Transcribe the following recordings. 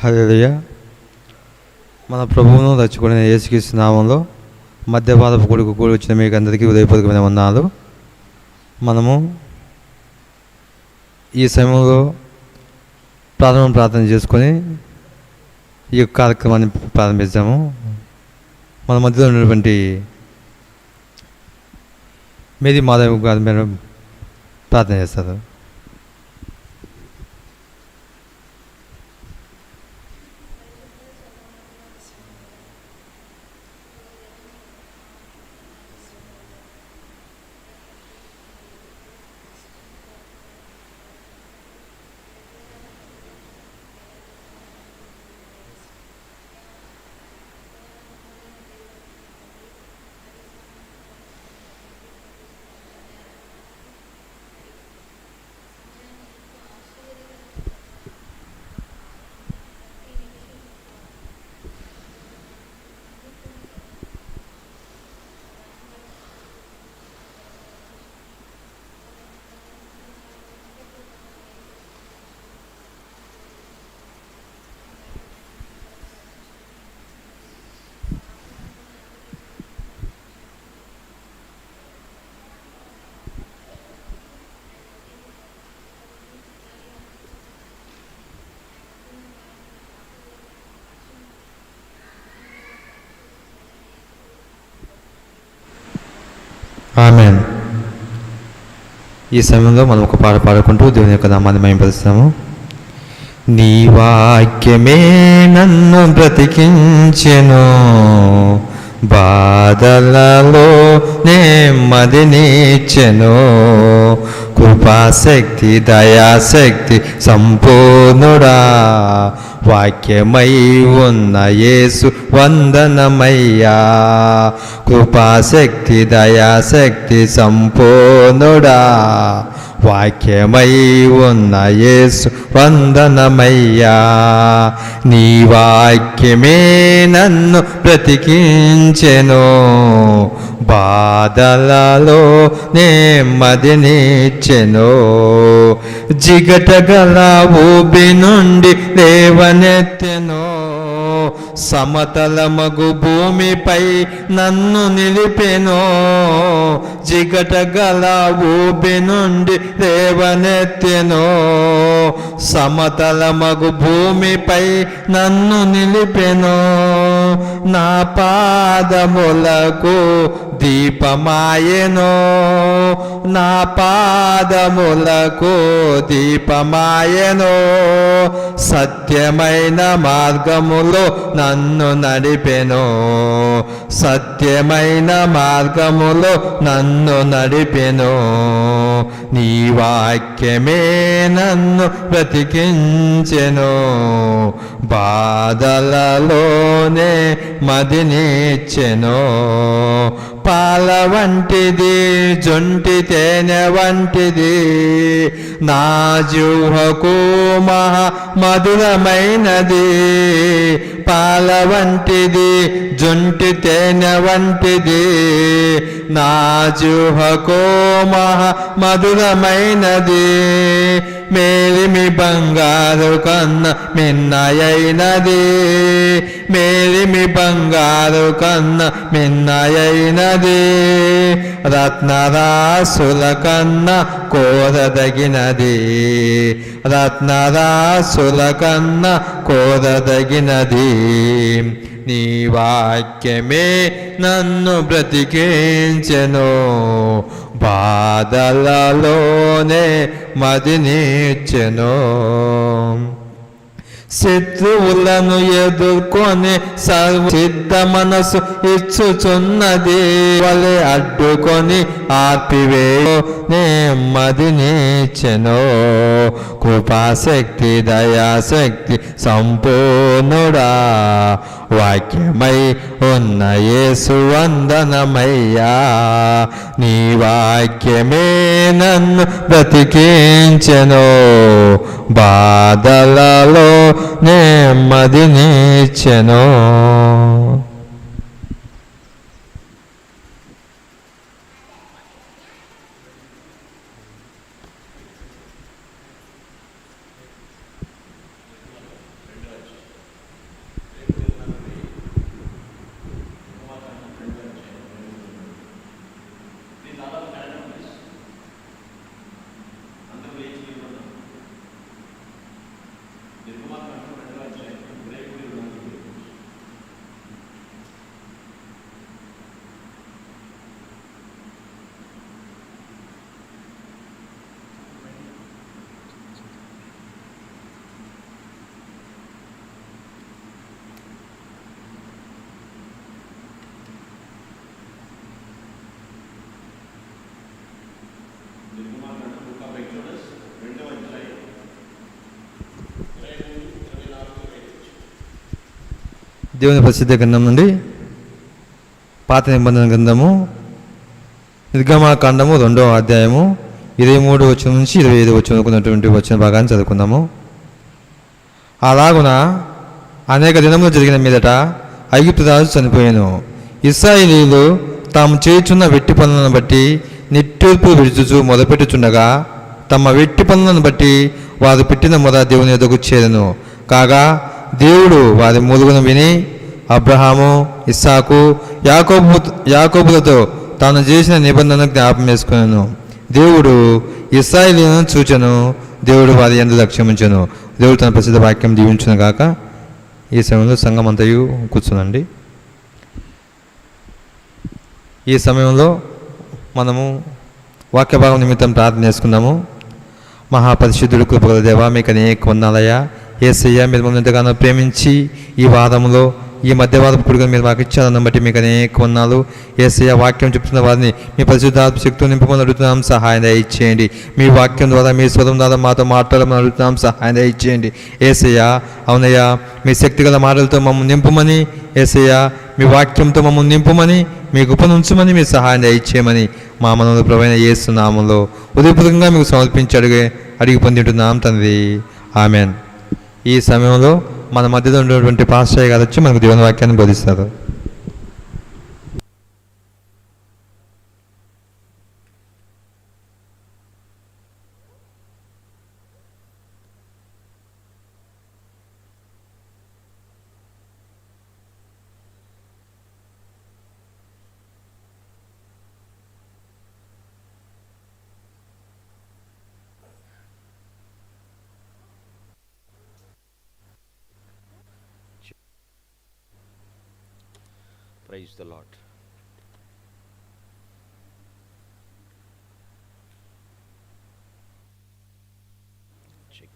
హల్లెలూయా. మన ప్రభువును రక్షకుడైన యేసుక్రీస్తు నామంలో మధ్యపాదపు కొడుకు కూడి వచ్చిన మీకు అందరికీ హృదయపూర్వకమైన వందనాలు. మనము ఈ సమయంలో ప్రార్థన చేసుకొని ఈ కార్యక్రమాన్ని ప్రారంభించాము. మన మధ్యలో ఉన్నటువంటి మేరీ మాధవ్ గారు మీరు ప్రార్థన చేస్తారు. ఆమేన్. ఈ సమయంలో మనం ఒక పాట పాడుకుంటూ దేవుని యొక్క నామాన్ని మహిమపరుస్తాము. నీ వాక్యమే నన్ను బ్రతికించెను, బాధలలో నెమ్మదినిచ్చెను. కృపాశక్తి దయాశక్తి సంపూర్ణుడా, వాక్యమై ఉన్న యేసు వందనమయ్యా. కృపాశక్తి దయాశక్తి సంపూర్ణుడా, వాక్యమై ఉన్న యేసు వందనమయ్యా. నీ వాక్యమే నన్ను బ్రతికించెను, బాధలలో నెమ్మదినిచ్చెను. జిగటగల ఊబి నుండి లేవనెత్తెను, సమతలమగు భూమిపై నన్ను నిలిపెను. జిగటగల ఊబి నుండి లేవనెత్తెను, సమతలమగు భూమిపై నన్ను నిలిపెను. నా పాదములకు దీపమాయెను, నా పాదములకు దీపమాయెను. సత్యమైన మార్గములో నన్ను నడిపెను, సత్యమైన మార్గములో నన్ను నడిపెను. నీ వాక్యమే నన్ను బ్రతికించెను, బాధలలోనే మదినిచ్చెను. పాల వంటిది జొంటి తేనె వంటిది, నా జిహ్వకు మహా మధురమైనది. పాల వంటిది జొంటి తేనె వంటిది, నా జిహ్వకు మహా మధురమైనది. మేలిమి బంగారు కన్న మిన్నయైనది, మేలిమి బంగారు కన్న మిన్నయైనది. రత్నరాసుల కన్న కోరదగినది, రత్నరాసుల కన్న కోరదగినది. నీ వాక్యమే నన్ను బ్రతికించెను, బాధలలోనే మదినిచ్చెను. శత్రువులను ఎదుర్కొని సర్వసిద్ధ మనసు ఇచ్చుచున్నది, వలె అడ్డుకొని ఆర్పివేయు నెమ్మదినిచ్చెను. కృపాశక్తి దయాశక్తి సంపూర్ణుడా, వాక్యమై ఉన్న యేసు వందనమయ్యా. నీ వాక్యమే నన్ను బ్రతికించెను, బాధలలో నెమ్మదినిచ్చెను. దేవుని ప్రసిద్ధ గ్రంథం నుండి పాత నిబంధన గ్రంథము నిర్గమాకాండము 2వ అధ్యాయము 23 వచనం నుంచి 25 వచనం ఉన్నటువంటి వచన భాగాన్ని చదువుకుందాము. అలాగున అనేక దినములు జరిగిన మీదట ఐగుప్తు రాజు చనిపోయాను. ఇశ్రాయేలీయులు తాము చేయుచున్న వెట్టి పనులను బట్టి నిట్టూర్పు విడుచుచు మొదపెట్టుచుండగా తమ వెట్టి పనులను బట్టి వారు పెట్టిన మొద దేవుని ఎదుగు చేరను. కాగా దేవుడు వారి మూలుగును విని అబ్రహాము, ఇస్సాకు, యాకోబులతో తాను చేసిన నిబంధనను జ్ఞాపకం చేసుకున్నాను. దేవుడు ఇశ్రాయేలీయులను చూచెను, దేవుడు వారి యందు లక్ష్యముంచెను. దేవుడు తన ప్రసిద్ధ వాక్యం దీవించును గాక. ఈ సమయంలో సంఘం అంతయు కూర్చునండి. ఈ సమయంలో మనము వాక్యభాగం నిమిత్తం ప్రార్థన చేసుకుందాము. మహాపరిశుద్ధుడు కృపగల దేవా, మీకు అనేక వందనాలయ్యా. యేసయ్య, మీరు మమ్మల్ని ఎంతగానో ప్రేమించి ఈ వారంలో ఈ మధ్యవాదపు కొడుకుని మీరు మాకు ఇచ్చారన్న బట్టి మీకు అనేక వందనాలు. యేసయ్య, వాక్యం చెప్తున్న వారిని మీ పరిశుద్ధాత్మ శక్తితో నింపమని అడుగుతున్నాం, సహాయం దయచేయండి. మీ వాక్యం ద్వారా మీ స్వరం ద్వారా మాతో మాట్లాడమని అడుగుతున్నాం, సహాయం దయచేయండి. యేసయ్య, అవునయ్యా, మీ శక్తిగల మాటలతో మమ్మల్ని నింపమని, యేసయ్య మీ వాక్యంతో మమ్మల్ని నింపమని, మీ గొప్పను ఉంచమని, మీ సహాయం దయచేయమని మా మనలో ప్రభువైన యేసు నామములో హృదయపూర్వకంగా మీకు సమర్పించి అడిగి పొందుతున్నాం తండ్రి, ఆమెన్. ఈ సమయంలో మన మధ్యలో ఉన్నటువంటి పాస్టర్ గారు వచ్చి మనకు దేవుని వాక్యాన్ని బోధిస్తారు. Praise the Lord. Check.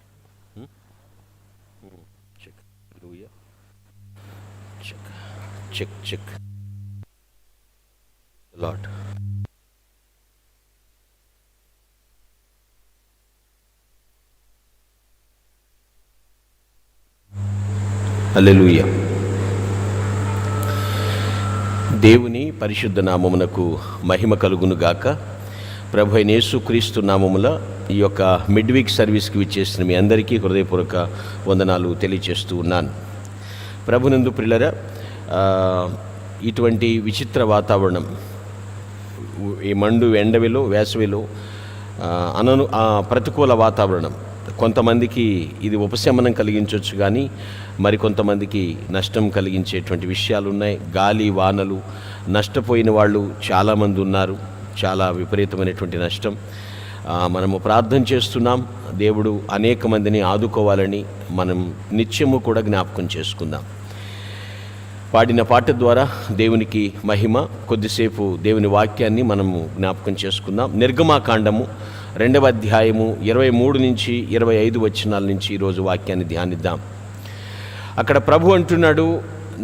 Check. Hallelujah. Check. Check. Check. The Lord. Hallelujah. దేవుని పరిశుద్ధ నామమునకు మహిమ కలుగును గాక. ప్రభు అయిన యేసుక్రీస్తు నామముల ఈ యొక్క మిడ్వీక్ సర్వీస్కి విచ్చేసిన మీ అందరికీ హృదయపూర్వక వందనాలు తెలియచేస్తూ ఉన్నాను. ప్రభునందు ప్రియులారా, ఇటువంటి విచిత్ర వాతావరణం, ఈ మండు ఎండవిలో వేసవిలో ప్రతికూల వాతావరణం కొంతమందికి ఇది ఉపశమనం కలిగించవచ్చు, కానీ మరికొంతమందికి నష్టం కలిగించేటువంటి విషయాలు ఉన్నాయి. గాలి వానలు, నష్టపోయిన వాళ్ళు చాలామంది ఉన్నారు. చాలా విపరీతమైనటువంటి నష్టం. మనము ప్రార్థన చేస్తున్నాం, దేవుడు అనేక మందిని ఆదుకోవాలని మనం నిత్యము కూడా జ్ఞాపకం చేసుకుందాం. పాడిన పాట ద్వారా దేవునికి మహిమ. కొద్దిసేపు దేవుని వాక్యాన్ని మనము జ్ఞాపకం చేసుకుందాం. నిర్గమాకాండము 2వ అధ్యాయము 23 నుంచి 25 వచనాల నుంచి ఈరోజు వాక్యాన్ని ధ్యానిద్దాం. అక్కడ ప్రభు అంటున్నాడు,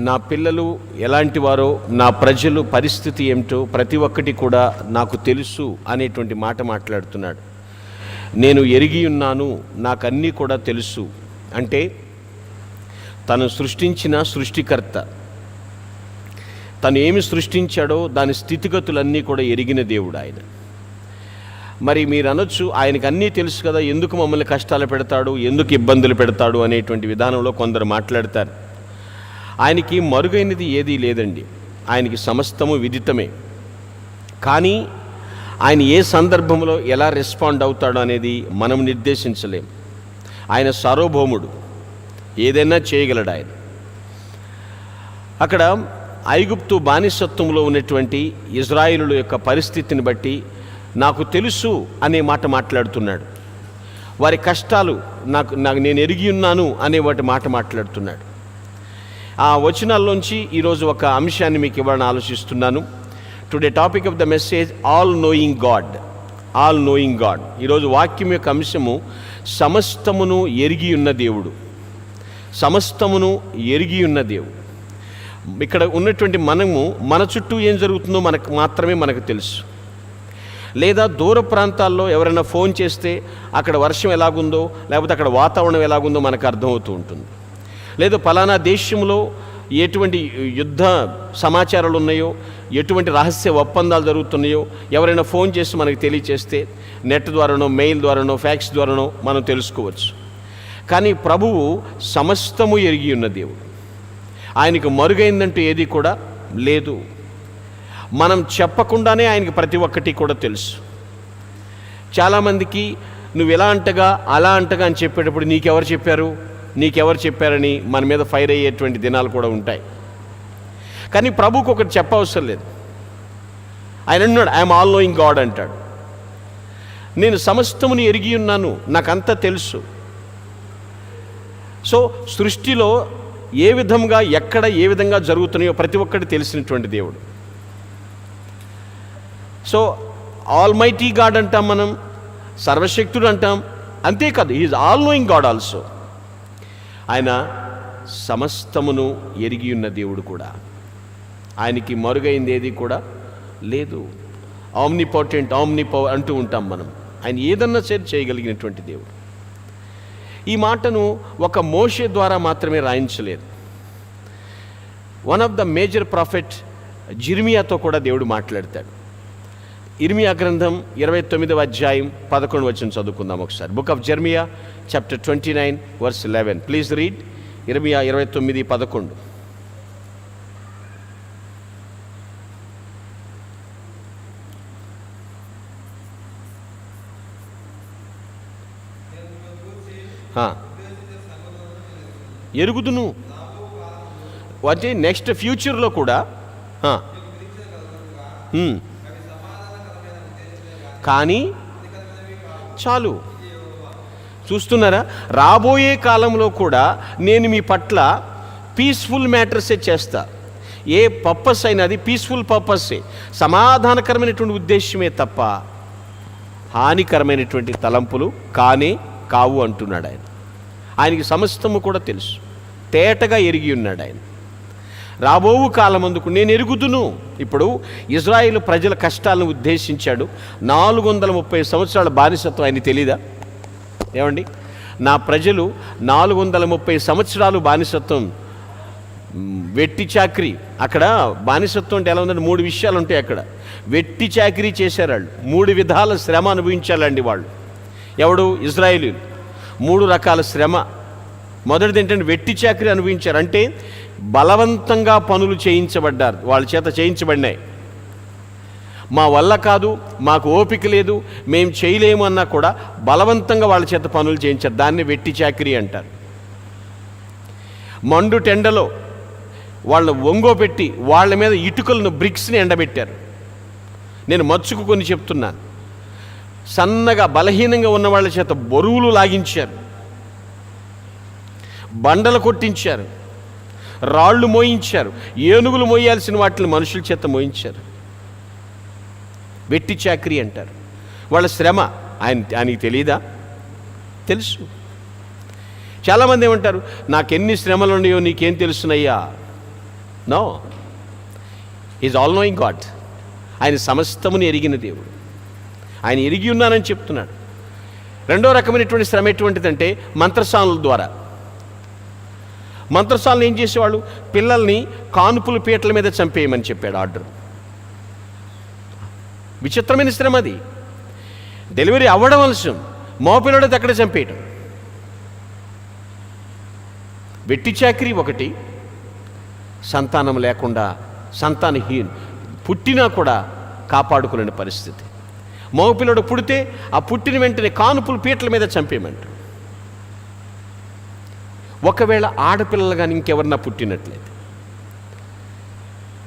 నా పిల్లలు ఎలాంటి వారో, నా ప్రజలు పరిస్థితి ఏమిటో ప్రతి ఒక్కటి కూడా నాకు తెలుసు అనేటువంటి మాట మాట్లాడుతున్నాడు. నేను ఎరిగి ఉన్నాను, నాకన్నీ కూడా తెలుసు. అంటే తను సృష్టించిన సృష్టికర్త, తను ఏమి సృష్టించాడో దాని స్థితిగతులన్నీ కూడా ఎరిగిన దేవుడు ఆయన. మరి మీరు అనొచ్చు, ఆయనకు అన్నీ తెలుసు కదా, ఎందుకు మమ్మల్ని కష్టాలు పెడతాడు, ఎందుకు ఇబ్బందులు పెడతాడు అనేటువంటి విధానంలో కొందరు మాట్లాడతారు. ఆయనకి మరుగైనది ఏదీ లేదండి. ఆయనకి సమస్తము విదితమే. కానీ ఆయన ఏ సందర్భంలో ఎలా రెస్పాండ్ అవుతాడో అనేది మనం నిర్దేశించలేం. ఆయన సార్వభౌముడు, ఏదైనా చేయగలడు ఆయన. అక్కడ ఐగుప్తు బానిసత్వంలో ఉన్నటువంటి ఇజ్రాయేలుల యొక్క పరిస్థితిని బట్టి నాకు తెలుసు అనే మాట మాట్లాడుతున్నాడు. వారి కష్టాలు నేను ఎరిగి ఉన్నాను అనే వాటి మాట మాట్లాడుతున్నాడు. ఆ వచనాల్లోంచి ఈరోజు ఒక అంశాన్ని మీకు ఇవ్వాలని ఆలోచిస్తున్నాను. Today topic of the message, all knowing God. All knowing God. ఈరోజు వాక్యం యొక్క అంశము సమస్తమును ఎరిగి ఉన్న దేవుడు. సమస్తమును ఎరిగి ఉన్న దేవుడు. ఇక్కడ ఉన్నటువంటి మనము, మన చుట్టూ ఏం జరుగుతుందో మనకు మాత్రమే మనకు తెలుసు. లేదా దూర ప్రాంతాల్లో ఎవరైనా ఫోన్ చేస్తే అక్కడ వర్షం ఎలాగుందో, లేకపోతే అక్కడ వాతావరణం ఎలాగుందో మనకు అర్థమవుతూ ఉంటుంది. లేదా పలానా దేశంలో ఎటువంటి యుద్ధ సమాచారాలు ఉన్నాయో, ఎటువంటి రహస్య ఒప్పందాలు జరుగుతున్నాయో ఎవరైనా ఫోన్ చేసి మనకు తెలియచేస్తే నెట్ ద్వారానో, మెయిల్ ద్వారానో, ఫ్యాక్స్ ద్వారానో మనం తెలుసుకోవచ్చు. కానీ ప్రభువు సమస్తము ఎరిగి ఉన్న దేవుడు. ఆయనకు మరుగైందంటూ ఏది కూడా లేదు. మనం చెప్పకుండానే ఆయనకి ప్రతి ఒక్కటి కూడా తెలుసు. చాలామందికి నువ్వు ఎలా అంటగా అలా అంటగా అని చెప్పేటప్పుడు నీకెవరు చెప్పారని మన మీద ఫైర్ అయ్యేటువంటి దినాలు కూడా ఉంటాయి. కానీ ప్రభువుకు ఒకటి చెప్పవసరం లేదు. ఆయన అన్నాడు, ఐఎమ్ ఆల్ నోయింగ్ గాడ్ అంటాడు. నేను సమస్తముని ఎరిగి ఉన్నాను, నాకంతా తెలుసు. సో సృష్టిలో ఏ విధంగా ఎక్కడ ఏ విధంగా జరుగుతున్నాయో ప్రతి ఒక్కటి తెలిసినటువంటి దేవుడు. సో ఆల్మైటీ గాడ్ అంటాం, మనం సర్వశక్తుడు అంటాం. అంతేకాదు, he's all knowing God also. ఆయన సమస్తమును ఎరిగి ఉన్న దేవుడు కూడా. ఆయనకి మరుగైంది ఏది కూడా లేదు. ఆమ్నిపోటెంట్, ఆమ్నిపవర్ అంటూ ఉంటాం మనం. ఆయన ఏదన్నా చేయగలిగినటువంటి దేవుడు. ఈ మాటను ఒక మోషే ద్వారా మాత్రమే రాయించలేదు. One of the major prophet జిర్మియాతో కూడా దేవుడు మాట్లాడతాడు. ఇర్మియా గ్రంథం 29వ అధ్యాయం 11వ వచనం చదువుకుందాం ఒకసారి. Book of Jeremiah chapter 29 verse 11. Please read. ఇర్మియా 29:11. ఎరుగుదును అంటే నెక్స్ట్ ఫ్యూచర్లో కూడా. కానీ చాలు. చూస్తున్నారా, రాబోయే కాలంలో కూడా నేను మీ పట్ల పీస్ఫుల్ మ్యాటర్సే చేస్తా. ఏ పర్పస్ అయినా అది పీస్ఫుల్ పర్పస్సే, సమాధానకరమైనటువంటి ఉద్దేశమే తప్ప హానికరమైనటువంటి తలంపులు కావు అంటున్నాడు ఆయన. ఆయనకి సమస్తము కూడా తెలుసు, తేటగా ఎరిగి ఉన్నాడు ఆయన. రాబోవు కాలమందుకు నేను ఎరుగుదును. ఇప్పుడు ఇజ్రాయేల్ ప్రజల కష్టాలను ఉద్దేశించాడు. 430 సంవత్సరాల బానిసత్వం ఆయన తెలీదా? ఏమండి, నా ప్రజలు 430 సంవత్సరాలు బానిసత్వం, వెట్టి చాకరీ. అక్కడ బానిసత్వం అంటే ఎలా ఉందంటే 3 విషయాలు ఉంటాయి అక్కడ. వెట్టి చాకరీ చేశారు వాళ్ళు, 3 విధాల శ్రమ అనుభవించాలండి వాళ్ళు. ఎవడు? ఇజ్రాయేలీలు. 3 రకాల శ్రమ. మొదటిది ఏంటంటే వెట్టి చాకరీ అనుభవించారు. అంటే బలవంతంగా పనులు చేయించబడ్డారు, వాళ్ళ చేత చేయించబడినాయి. మా వల్ల కాదు, మాకు ఓపిక లేదు, మేము చేయలేము అన్నా కూడా బలవంతంగా వాళ్ళ చేత పనులు చేయించారు. దాన్ని వెట్టి చాకరీ అంటారు. మండు టెండలో వాళ్ళను ఒంగోపెట్టి వాళ్ళ మీద ఇటుకలను, బ్రిక్స్ని ఎండబెట్టారు. నేను మచ్చుకు కొన్ని చెప్తున్నాను. సన్నగా బలహీనంగా ఉన్న వాళ్ళ చేత బరువులు లాగించారు, బండలు కొట్టించారు, రాళ్ళు మోయించారు, ఏనుగులు మోయాల్సిన వాటిని మనుషుల చేత మోయించారు. వెట్టి చాకరీ అంటారు. వాళ్ళ శ్రమ ఆయనకి తెలియదా? తెలుసు. చాలామంది ఏమంటారు, నాకెన్ని శ్రమలు ఉన్నాయో నీకేం తెలుసునయ్యా? No, is all knowing God. ఆయన సమస్తముని ఎరిగిన దేవుడు. ఆయన ఎరిగి ఉన్నానని చెప్తున్నాడు. రెండో రకమైనటువంటి శ్రమ ఎటువంటిదంటే మంత్రసానుల ద్వారా. మంత్రసాలను ఏం చేసేవాళ్ళు? పిల్లల్ని కానుపుల పీటల మీద చంపేయమని చెప్పాడు ఆర్డర్. విచిత్రమైన శ్రమ అది. డెలివరీ అవ్వడం అవసరం, మోపిల్లడితే అక్కడే చంపేయటం. వెట్టి చాకరీ ఒకటి, సంతానం లేకుండా సంతానహీన్ పుట్టినా కూడా కాపాడుకునే పరిస్థితి. మగపిల్లడు పుడితే ఆ పుట్టిన వెంటనే కానుపుల పీటల మీద చంపేయమంటారు. ఒకవేళ ఆడపిల్లలు కానీ ఇంకెవరన్నా పుట్టినట్లయితే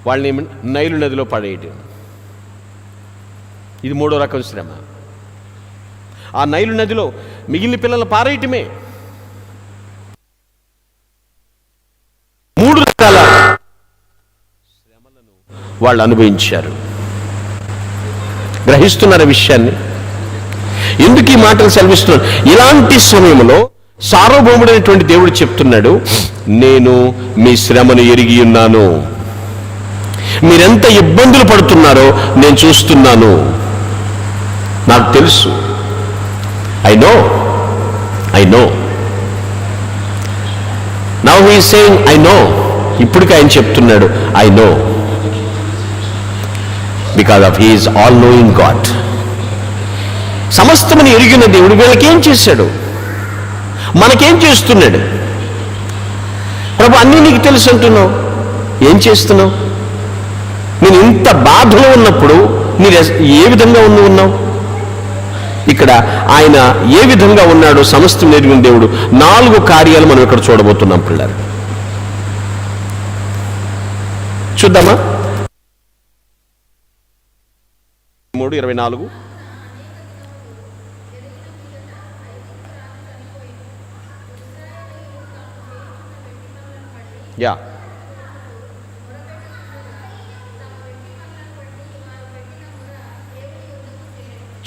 వాళ్ళని నైలు నదిలో పడేయటం. ఇది 3వ రకం శ్రమ. ఆ నైలు నదిలో మిగిలిన పిల్లలు పారేయటమే. 3 రకాల శ్రమలను వాళ్ళు అనుభవించారు. గ్రహిస్తున్నారు విషయాన్ని? ఎందుకు ఈ మాటలు సెలవిస్తున్నాడు? ఇలాంటి సమయంలో సార్వభౌముడైనటువంటి దేవుడు చెప్తున్నాడు, నేను మీ శ్రమను ఎరిగి ఉన్నాను, మీరెంత ఇబ్బందులు పడుతున్నారో నేను చూస్తున్నాను. నాకు తెలుసు. I know now he is saying I know. ఇప్పటికి ఆయన చెప్తున్నాడు I know, because of he is all knowing God. సమస్తమని ఎరిగిన దేవుడు వీళ్ళకేం చేశాడు, మనకేం చేస్తున్నాడు? ప్రభు అన్నీ నీకు తెలుసు అంటున్నావు, ఏం చేస్తున్నావు? నేను ఇంత బాధలో ఉన్నప్పుడు మీరు ఏ విధంగా ఉన్నావు? ఇక్కడ ఆయన ఏ విధంగా ఉన్నాడు సమస్తం ఎరిగిన దేవుడు. 4 కార్యాలు మనం ఇక్కడ చూడబోతున్నాం పిల్లలు. చూద్దామా? 3:24. యా,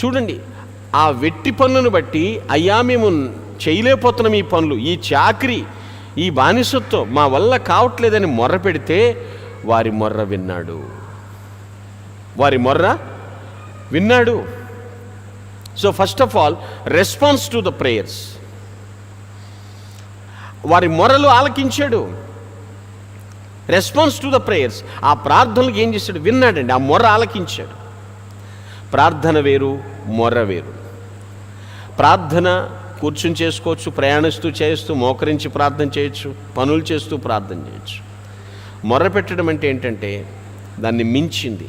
చూడండి, ఆ వెట్టి పనులను బట్టి అయ్యా మేము చేయలేకపోతున్నాం ఈ పనులు, ఈ చాకరీ, ఈ బానిసత్వం మా వల్ల కావట్లేదని మొర్ర పెడితే వారి మొర్ర విన్నాడు. So first of all response to the prayers. వారి మొర్రలు ఆలకించాడు. Response to the prayers. ఆ ప్రార్థనలకు ఏం చేశాడు? విన్నాడండి, ఆ మొర్ర ఆలకించాడు. ప్రార్థన వేరు, మొర్ర వేరు. ప్రార్థన కూర్చుని చేసుకోవచ్చు, ప్రయాణిస్తూ చేస్తూ మోకరించి ప్రార్థన చేయొచ్చు, పనులు చేస్తూ ప్రార్థన చేయొచ్చు. మొర్ర పెట్టడం అంటే ఏంటంటే దాన్ని మించింది.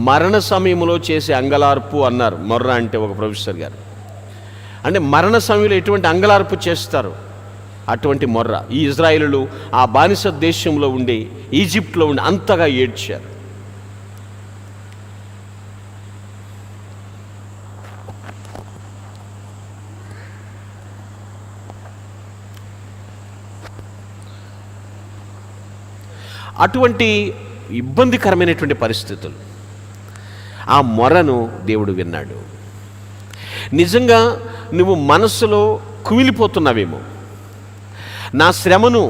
మరణ సమయంలో చేసే అంగలార్పు అన్నారు మొర్ర అంటే ఒక ప్రొఫెసర్ గారు. అంటే మరణ సమయంలో ఎటువంటి అంగలార్పు చేస్తారు అటువంటి మొర్ర. ఈ ఇజ్రాయేలులు ఆ బానిస దేశంలో ఉండి, ఈజిప్ట్లో ఉండి అంతగా ఏడ్చారు. అటువంటి ఇబ్బందికరమైనటువంటి పరిస్థితులు, ఆ మొరను దేవుడు విన్నాడు. నిజంగా నువ్వు మనస్సులో కుమిలిపోతున్నావేమో, నా శ్రమను,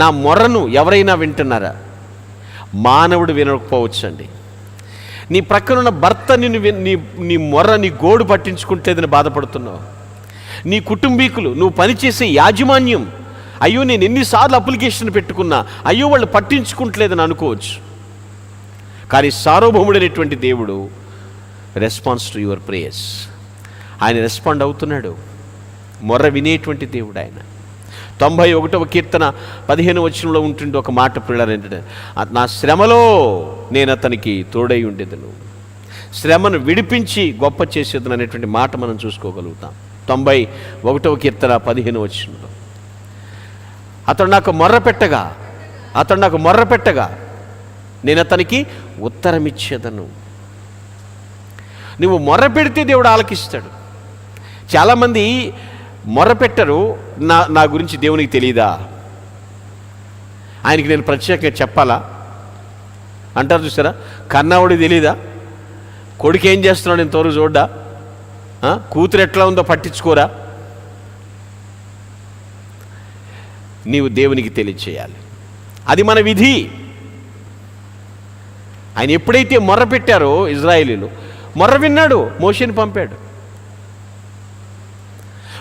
నా మొర్రను ఎవరైనా వింటున్నారా? మానవుడు వినకపోవచ్చండి. నీ ప్రక్కనున్న భర్త నీ మొర్ర, నీ గోడు పట్టించుకుంటలేదని బాధపడుతున్నావు. నీ కుటుంబీకులు, నువ్వు పనిచేసే యాజమాన్యం, అయ్యో నేను ఎన్నిసార్లు అప్లికేషన్ పెట్టుకున్నా, అయ్యో వాళ్ళు పట్టించుకుంటలేదని అనుకోవచ్చు. కానీ సార్వభౌముడైనటువంటి దేవుడు రెస్పాన్స్ టు యువర్ ప్రేయర్స్. ఆయన రెస్పాండ్ అవుతున్నాడు. మొర్ర వినేటువంటి దేవుడు ఆయన. 91వ కీర్తన 15వ వచనంలో ఉంటుండే ఒక మాట పిల్లలు ఏంటంటే, నా శ్రమలో నేను అతనికి తోడై ఉండేదను, శ్రమను విడిపించి గొప్ప చేసేదను అనేటువంటి మాట మనం చూసుకోగలుగుతాం. 91వ కీర్తన 15వ వచనంలో అతడు నాకు మొర్ర పెట్టగా నేను అతనికి ఉత్తరం ఇచ్చేదను. నువ్వు మొర్ర పెడితే దేవుడు ఆలకిస్తాడు. చాలామంది మొర్ర పెట్టరు, నా గురించి దేవునికి తెలియదా, ఆయనకి నేను ప్రత్యేకంగా చెప్పాలా అంటారు. చూసారా? కన్నవాడికి తెలీదా? కొడుకు ఏం చేస్తున్నాడు ఇంతవరకు చూడ్డా? కూతురు ఎట్లా ఉందో పట్టించుకోరా? నీవు దేవునికి తెలియచేయాలి. అది మన విధి. ఆయన ఎప్పుడైతే మొర్ర పెట్టారో ఇజ్రాయేలీలు, మొర్ర విన్నాడు, మోషేని పంపాడు.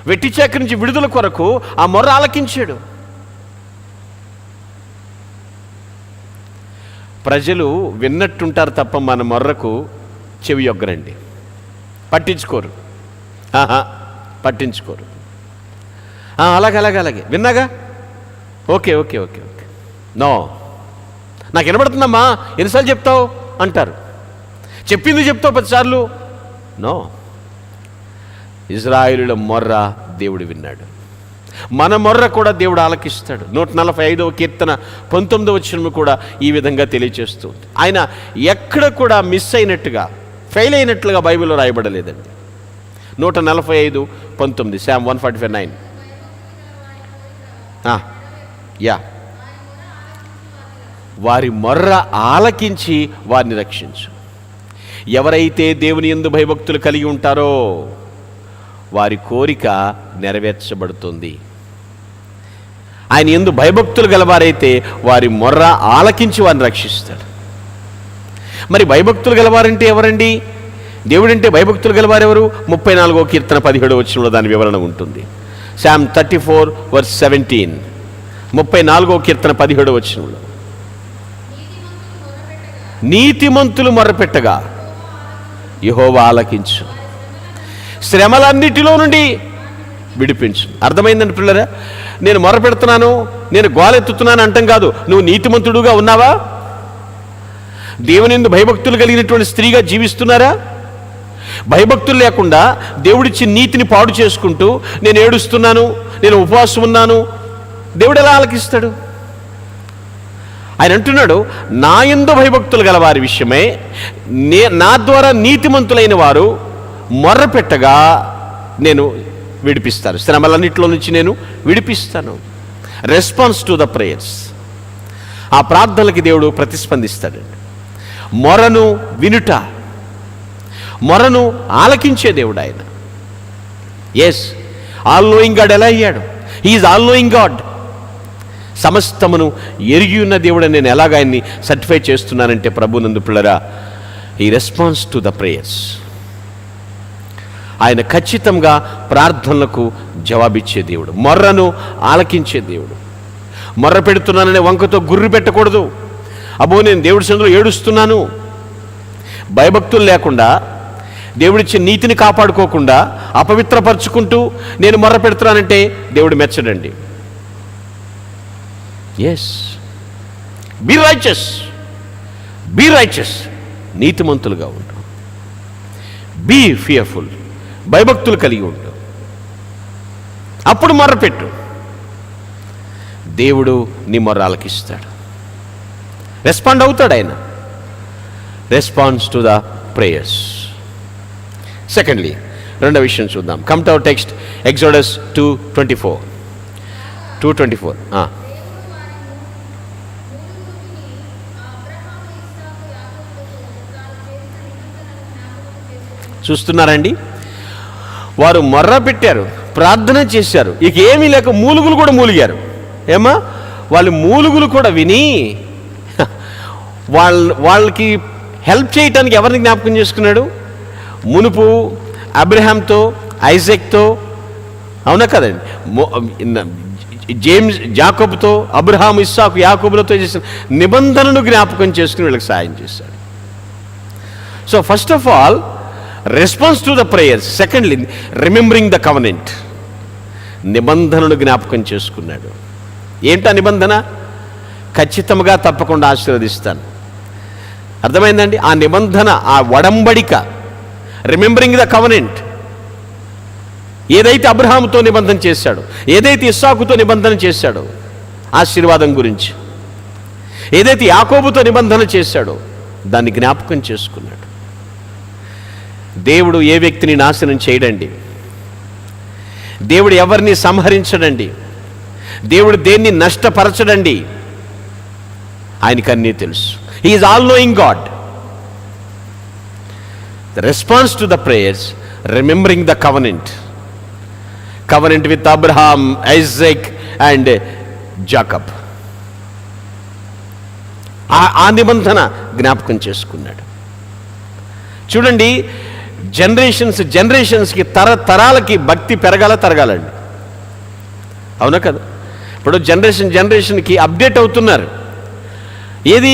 వెట్టి చాకరీ నుంచి విడుదల కొరకు ఆ మొర్ర ఆలకించాడు. ప్రజలు విన్నట్టుంటారు తప్ప మన మొర్రకు చెవి యొగ్గరండి, పట్టించుకోరు. అలాగే విన్నాగా, ఓకే నో, నాకు వినబడుతుందమ్మా, ఎన్నిసార్లు చెప్తావు అంటారు. చెప్పింది చెప్తావు 10 సార్లు. నో, ఇజ్రాయేలుల మొర్ర దేవుడు విన్నాడు. మన మొర్ర కూడా దేవుడు ఆలకిస్తాడు. 145వ కీర్తన 19వ వచనం కూడా ఈ విధంగా తెలియచేస్తుంది. ఆయన ఎక్కడ కూడా మిస్ అయినట్టుగా, ఫెయిల్ అయినట్లుగా బైబిల్లో రాయబడలేదండి. 145:19 Psalm 145:9. వారి మొర్ర ఆలకించి వారిని రక్షించు. ఎవరైతే దేవుని యందు భయభక్తులు కలిగి ఉంటారో వారి కోరిక నెరవేర్చబడుతుంది. ఆయన యందు భయభక్తులు గలవారైతే వారి మొర్ర ఆలకించి వారిని రక్షిస్తాడు. మరి భయభక్తులు గలవారంటే ఎవరండి? దేవుడంటే భయభక్తులు గలవారెవరు? 34వ కీర్తన 17వ వచనంలో దాని వివరణ ఉంటుంది. సామ్ 34:17, 34వ కీర్తన 17వ వచనంలో, నీతిమంతులు మొర్రపెట్టగా యెహోవా ఆలకించు, శ్రమలన్నిటిలో నుండి విడిపించు. అర్థమైందండి పిల్లరా? నేను మొర్రపెడుతున్నాను, నేను గోలెత్తుతున్నాను అంటాం కాదు. నువ్వు నీతిమంతుడుగా ఉన్నావా? దేవుని యందు భయభక్తులు కలిగినటువంటి స్త్రీగా జీవిస్తున్నారా? భయభక్తులు లేకుండా దేవుడిచ్చి నీతిని పాడు చేసుకుంటూ నేను ఏడుస్తున్నాను, నేను ఉపవాసం ఉన్నాను, దేవుడు ఎలా ఆలకిస్తాడు? ఆయన అంటున్నాడు, నా యందు భయభక్తులు గల వారి విషయమై నా ద్వారా నీతిమంతులైన వారు మొర్రపెట్టగా నేను విడిపిస్తాను, శ్రమలన్నింటిలో నుంచి నేను విడిపిస్తాను. Response to the prayers. ఆ ప్రార్థనలకి దేవుడు ప్రతిస్పందిస్తాడండి. మొరను వినుట, మొరను ఆలకించే దేవుడు ఆయన. ఎస్, ఆల్ నోయింగ్ గాడ్ ఎలా అయ్యాడు? He's all knowing God. సమస్తమును ఎరిగి ఉన్న దేవుడు నేను ఎలాగ ఆయన్ని సర్టిఫై చేస్తున్నానంటే, ప్రభునందు పిల్లరా, ఈ రెస్పాన్స్ టు ద ప్రేయర్స్. ఆయన ఖచ్చితంగా ప్రార్థనలకు జవాబిచ్చే దేవుడు, మొర్రను ఆలకించే దేవుడు. మొర్ర పెడుతున్నాననే వంకతో గుర్రు పెట్టకూడదు. అబ్బో నేను దేవుడి సన్నిధిలో ఏడుస్తున్నాను, భయభక్తులు లేకుండా దేవుడిచ్చే నీతిని కాపాడుకోకుండా అపవిత్రపరుచుకుంటూ నేను మొర్ర పెడుతున్నానంటే దేవుడు మెచ్చడండి. Yes, be righteous, be righteous, నీతిమంతులుగా ఉండు. బీ ఫియర్ఫుల్, భయభక్తులు కలిగి ఉండు. అప్పుడు మొర్రపెట్టు, దేవుడు నీ మొర్ర ఆలకిస్తాడు, రెస్పాండ్ అవుతాడు ఆయన. Response to the prayers. Secondly, రెండో విషయం చూద్దాం. Come to our text, exodus 2:24. చూస్తున్నారండి, వారు మొర్ర పెట్టారు, ప్రార్థన చేశారు, ఇక ఏమీ లేక మూలుగులు కూడా మూలిగారు. ఏమా, వాళ్ళు మూలుగులు కూడా విని వాళ్ళకి హెల్ప్ చేయటానికి ఎవరిని జ్ఞాపకం చేసుకున్నాడు? మునుపు అబ్రహాంతో, ఐజాక్తో, అవునా కదండి, జేమ్స్ జాకోబుతో, అబ్రహాం, ఇస్సాకు, యాకోబులతో చేసిన నిబంధనను జ్ఞాపకం చేసుకుని వీళ్ళకి సాయం చేశాడు. So first of all response to the prayers. Secondly, remembering the covenant. నిబంధనను జ్ఞాపకం చేసుకున్నాడు. ఏంటా నిబంధన? ఖచ్చితంగా తప్పకుండా ఆశీర్వదిస్తాను. అర్థమైందండి? ఆ నిబంధన, ఆ ఒడంబడిక, రిమెంబరింగ్ ద కవనెంట్. ఏదైతే అబ్రహాముతో నిబంధన చేశాడో, ఏదైతే ఇస్సాకుతో నిబంధన చేశాడో ఆశీర్వాదం గురించి, ఏదైతే యాకోబుతో నిబంధన చేశాడో దాన్ని జ్ఞాపకం చేసుకున్నాడు. దేవుడు ఏ వ్యక్తిని నాశనం చేయడండి, దేవుడు ఎవరిని సంహరించడండి, దేవుడు దేన్ని నష్టపరచడండి. ఆయనకు అన్నీ తెలుసు. He is all knowing God. The response to the prayers, remembering the covenant. Covenant with Abraham, Isaac and Jacob. ఆ నిబంధన జ్ఞాపకం చేసుకున్నాడు. చూడండి, జనరేషన్స్కి, తరాలకి భక్తి తరగాలండి. అవునా కదా? ఇప్పుడు జనరేషన్కి అప్డేట్ అవుతున్నారు. ఏది?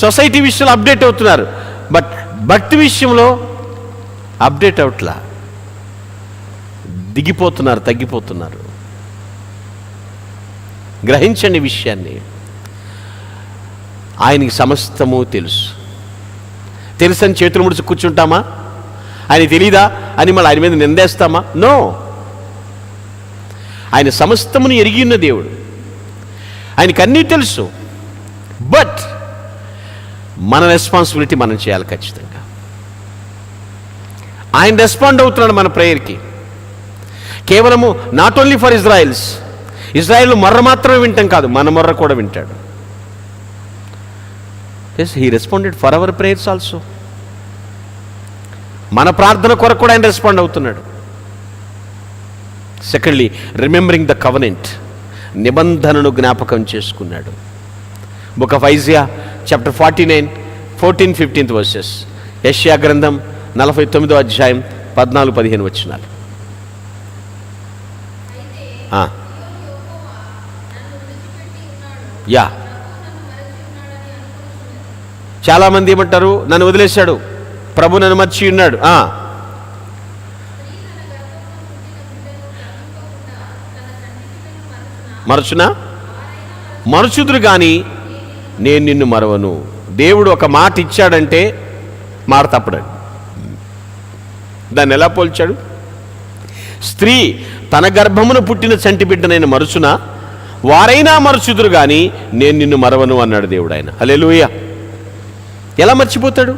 సొసైటీ విషయంలో అప్డేట్ అవుతున్నారు, బట్ భక్తి విషయంలో అప్డేట్ అవట్లా, దిగిపోతున్నారు, తగ్గిపోతున్నారు. గ్రహించండి విషయాన్ని. ఆయనకి సమస్తము తెలుసని చేతులు ముడిచి కూర్చుంటామా? ఆయన తెలీదా అని మళ్ళీ ఆయన మీద నిందేస్తామా? నో. ఆయన సమస్తమును ఎరిగి ఉన్న దేవుడు, ఆయనకు అన్నీ తెలుసు. బట్ మన రెస్పాన్సిబిలిటీ మనం చేయాలి ఖచ్చితంగా. ఆయన రెస్పాండ్ అవుతున్నాడు మన ప్రేయర్కి. కేవలము నాట్ ఓన్లీ ఫర్ ఇజ్రాయెల్ మొర్ర మాత్రమే వింటాం కాదు, మన మొర్ర కూడా వింటాడు. Yes, he responded for our prayers also. మన ప్రార్థన కొరకు కూడా ఆయన రెస్పాండ్ అవుతున్నాడు. Secondly, remembering the covenant. నిబంధనను జ్ఞాపకం చేసుకున్నాడు. Book of Isaiah chapter 49, 14-15 verses. యెషయా గ్రంథం 49వ అధ్యాయం 14-15 వచనాలు. యా, చాలామంది ఏమంటారు, నన్ను వదిలేశాడు, ప్రభు నన్ను మర్చి ఉన్నాడు. మరచునా? మరచుదురు కానీ నేను నిన్ను మరవను. దేవుడు ఒక మాట ఇచ్చాడంటే మాట తప్పడండి. దాన్ని ఎలా పోల్చాడు? స్త్రీ తన గర్భమును పుట్టిన చంటి బిడ్డనైన మరచునా, వారైనా మరచుదురు కానీ నేను నిన్ను మరవను అన్నాడు దేవుడు. ఆయన హల్లెలూయా. ఎలా మర్చిపోతాడు?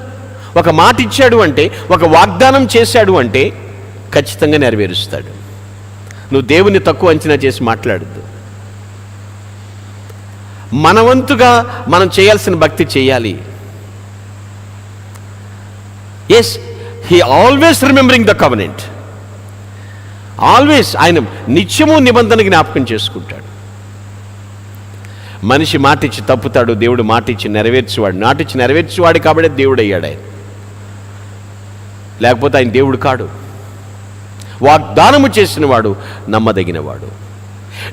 ఒక మాట ఇచ్చాడు అంటే, ఒక వాగ్దానం చేశాడు అంటే ఖచ్చితంగా నెరవేరుస్తాడు. నువ్వు దేవుని తక్కువ అంచనా చేసి మాట్లాడద్దు. మన వంతుగా మనం చేయాల్సిన భక్తి చేయాలి. Yes, he always remembering the covenant. Always ఆయన నిత్యము నిబంధన జ్ఞాపకం చేసుకుంటాడు. మనిషి మాటిచ్చి తప్పుతాడు, దేవుడు మాటిచ్చి నెరవేర్చేవాడు. నాటిచ్చి నెరవేర్చేవాడు కాబట్టి దేవుడు అయ్యాడు ఆయన, లేకపోతే ఆయన దేవుడు కాడు. వాగ్దానము చేసిన వాడు నమ్మదగినవాడు.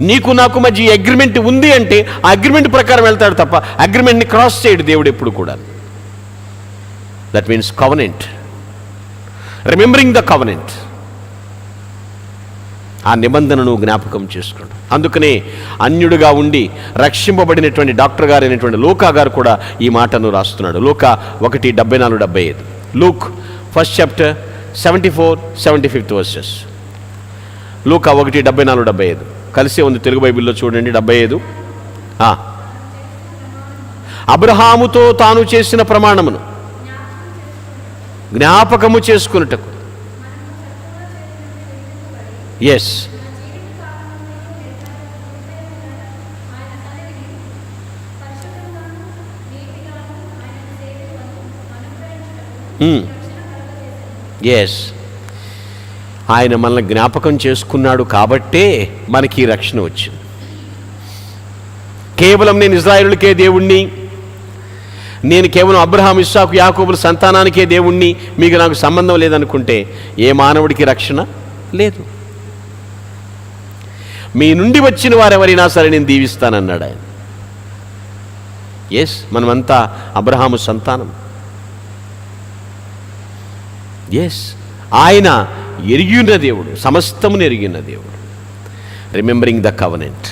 నీకు నాకు మధ్య అగ్రిమెంట్ ఉంది అంటే ఆ అగ్రిమెంట్ ప్రకారం వెళ్తాడు తప్ప అగ్రిమెంట్ని క్రాస్ చేయడు దేవుడు ఎప్పుడు కూడా. That means covenant, remembering the covenant. ఆ నిబంధనను జ్ఞాపకం చేసుకోండి. అందుకనే అన్యుడుగా ఉండి రక్షింపబడినటువంటి డాక్టర్ గారు అయినటువంటి లూకా గారు కూడా ఈ మాటను రాస్తున్నాడు. లూకా 1:74-75. Luke 1st chapter 74-75 verses. లూకా 1:74-75 కలిసే ఉంది తెలుగు బైబిల్లో, చూడండి. 75. అబ్రహాముతో తాను చేసిన ప్రమాణమును జ్ఞాపకము చేసుకున్నటకు. ఎస్, ఎస్, ఆయన మనల్ని జ్ఞాపకం చేసుకున్నాడు కాబట్టే మనకి ఈ రక్షణ వచ్చింది. కేవలం నేను ఇశ్రాయేలులకే దేవుణ్ణి, నేను కేవలం అబ్రహాం, ఇస్సాకు, యాకోబుల సంతానానికే దేవుణ్ణి, మీకు నాకు సంబంధం లేదనుకుంటే ఏ మానవుడికి రక్షణ లేదు. మీ నుండి వచ్చిన వారెవరైనా సరే నేను దీవిస్తానన్నాడు ఆయన. ఎస్, మనమంతా అబ్రహాము సంతానం. ఎస్, ఆయన ఎరిగిన దేవుడు, సమస్తమును ఎరిగిన దేవుడు. Remembering the covenant.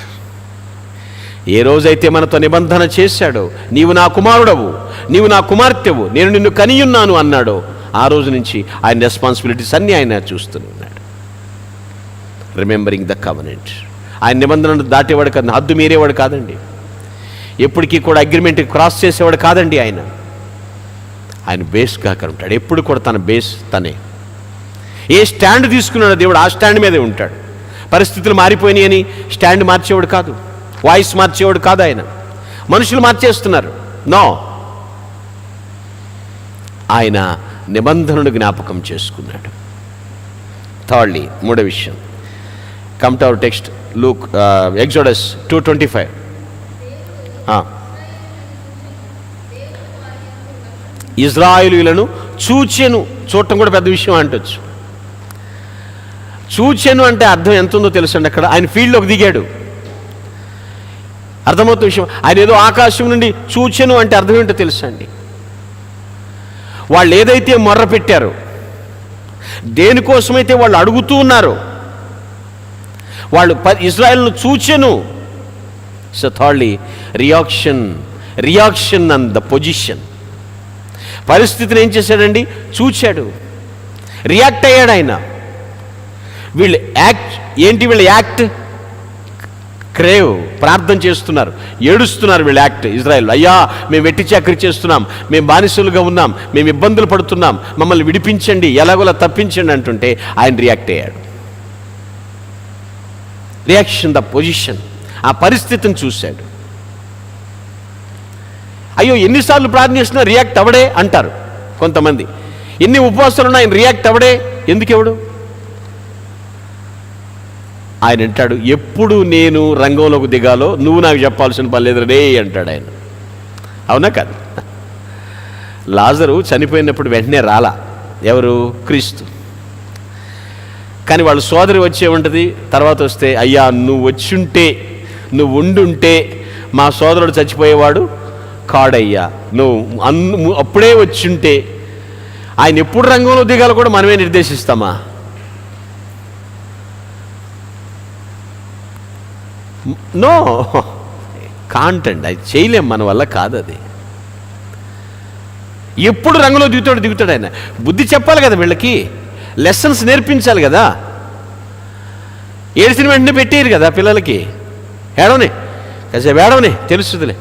ఏ రోజైతే మనతో నిబంధన చేశాడో, నీవు నా కుమారుడవు, నీవు నా కుమార్తెవు, నేను నిన్ను కనియున్నాను అన్నాడో, ఆ రోజు నుంచి ఆయన రెస్పాన్సిబిలిటీస్ అన్నీ ఆయన చూస్తూనే ఉన్నాడు. Remembering the covenant. ఆయన నిబంధనను దాటేవాడు కాదు, హద్దు మీరేవాడు కాదండి. ఎప్పటికీ కూడా అగ్రిమెంట్ క్రాస్ చేసేవాడు కాదండి. ఆయన బేస్గా ఉంటాడు. ఎప్పుడు కూడా తన బేస్ తనే. ఏ స్టాండ్ తీసుకున్నాడో దేవుడు ఆ స్టాండ్ మీదే ఉంటాడు. పరిస్థితులు మారిపోయినాయి అని స్టాండ్ మార్చేవాడు కాదు, వాయిస్ మార్చేవాడు కాదు ఆయన. మనుషులు మార్చేస్తున్నారు. నో, ఆయన నిబంధనను జ్ఞాపకం చేసుకున్నాడు. థర్డ్లీ, మూడో విషయం, come to our text, Luke exodus 2:25. ఇజ్రాయేలీయులను చూచెను. చూడటం కూడా పెద్ద విషయం అంటొచ్చు. చూచెను అంటే అర్థం ఎంత ఉందో తెలుసండి. అక్కడ ఆయన ఫీల్డ్లోకి దిగాడు, అర్థమవుతున్న విషయం. ఆయన ఏదో ఆకాశం నుండి చూచెను అంటే అర్థం ఏంటో తెలుసా అండి? వాళ్ళు ఏదైతే మొర్ర పెట్టారో, దేనికోసమైతే వాళ్ళు అడుగుతూ ఉన్నారో, వాళ్ళు ఇజ్రాయెల్ను చూచెను. So thirdly, reaction and the position. పరిస్థితిని ఏం చేశాడండి? చూచాడు, రియాక్ట్ అయ్యాడు ఆయన. వీళ్ళు యాక్ట్ ఏంటి? వీళ్ళ యాక్ట్ క్రేవ్, ప్రార్థన చేస్తున్నారు, ఏడుస్తున్నారు. వీళ్ళు యాక్ట్ ఇజ్రాయెల్, అయ్యా మేము వెట్టి చాకరీ చేస్తున్నాం, మేము బానిసలుగా ఉన్నాం, మేము ఇబ్బందులు పడుతున్నాం, మమ్మల్ని విడిపించండి, ఎలాగోలా తప్పించండి అంటుంటే ఆయన రియాక్ట్ అయ్యాడు. రియాక్షన్, ద పొజిషన్, ఆ పరిస్థితిని చూశాడు. అయ్యో ఎన్నిసార్లు ప్రార్థన చేసినా రియాక్ట్ అవడే అంటారు కొంతమంది. ఎన్ని ఉపవాసాలున్నా ఆయన రియాక్ట్ అవడే, ఎందుకు ఎవడు? ఆయన అంటాడు, ఎప్పుడు నేను రంగంలోకి దిగాలో నువ్వు నాకు చెప్పాల్సిన పని లేదు రే అంటాడు ఆయన. అవునా కాదు? లాజరు చనిపోయినప్పుడు వెంటనే రాలా, ఎవరు? క్రీస్తు. కానీ వాళ్ళ సోదరి వచ్చే ఉంటుంది, తర్వాత వస్తే, అయ్యా నువ్వు వచ్చుంటే, నువ్వు ఉండుంటే మా సోదరుడు చచ్చిపోయేవాడు కాడయ్యా, నువ్వు అప్పుడే వచ్చుంటే. ఆయన ఎప్పుడు రంగంలో దిగాలో కూడా మనమే నిర్దేశిస్తామా? నో, కాంటండి, అది చేయలేం, మన వల్ల కాదు. అది ఎప్పుడు రంగంలో దిగుతాడు ఆయన. బుద్ధి చెప్పాలి కదా, వీళ్ళకి లెసన్స్ నేర్పించాలి కదా. ఏడ్చిన వెంటనే పెట్టేయరు కదా పిల్లలకి. ఏడవని, కాసేపు ఏడవని, తెలుస్తుందిలే,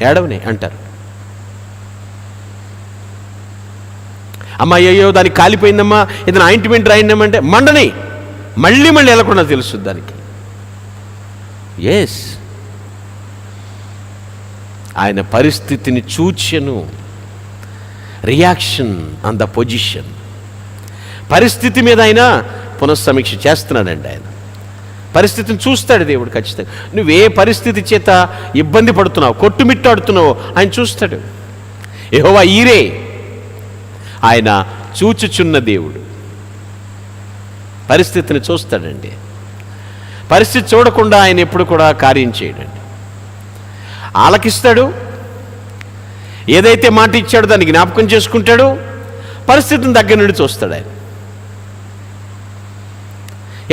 ఏడవని అంటారు. అమ్మా అయ్యో దానికి కాలిపోయిందమ్మా, ఏదైనా ఆయింట్మెంట్ రాయిందమ్మా అంటే మండని మళ్ళీ వెళ్ళకుండా తెలుస్తుంది దానికి. ఎస్, ఆయన పరిస్థితిని చూచెను. Reaction on the position. పరిస్థితి మీద ఆయన పునఃసమీక్ష చేస్తున్నాడండి. ఆయన పరిస్థితిని చూస్తాడు దేవుడు ఖచ్చితంగా. నువ్వే పరిస్థితి చేత ఇబ్బంది పడుతున్నావు, కొట్టుమిట్టాడుతున్నావు, ఆయన చూస్తాడు. యెహోవా ఈరే, ఆయన చూచుచున్న దేవుడు. పరిస్థితిని చూస్తాడండి. పరిస్థితి చూడకుండా ఆయన ఎప్పుడు కూడా కార్యం చేయడండి. ఆలకిస్తాడు, ఏదైతే మాట ఇచ్చాడో దాన్ని జ్ఞాపకం చేసుకుంటాడు, పరిస్థితిని దగ్గర నుండి చూస్తాడు ఆయన.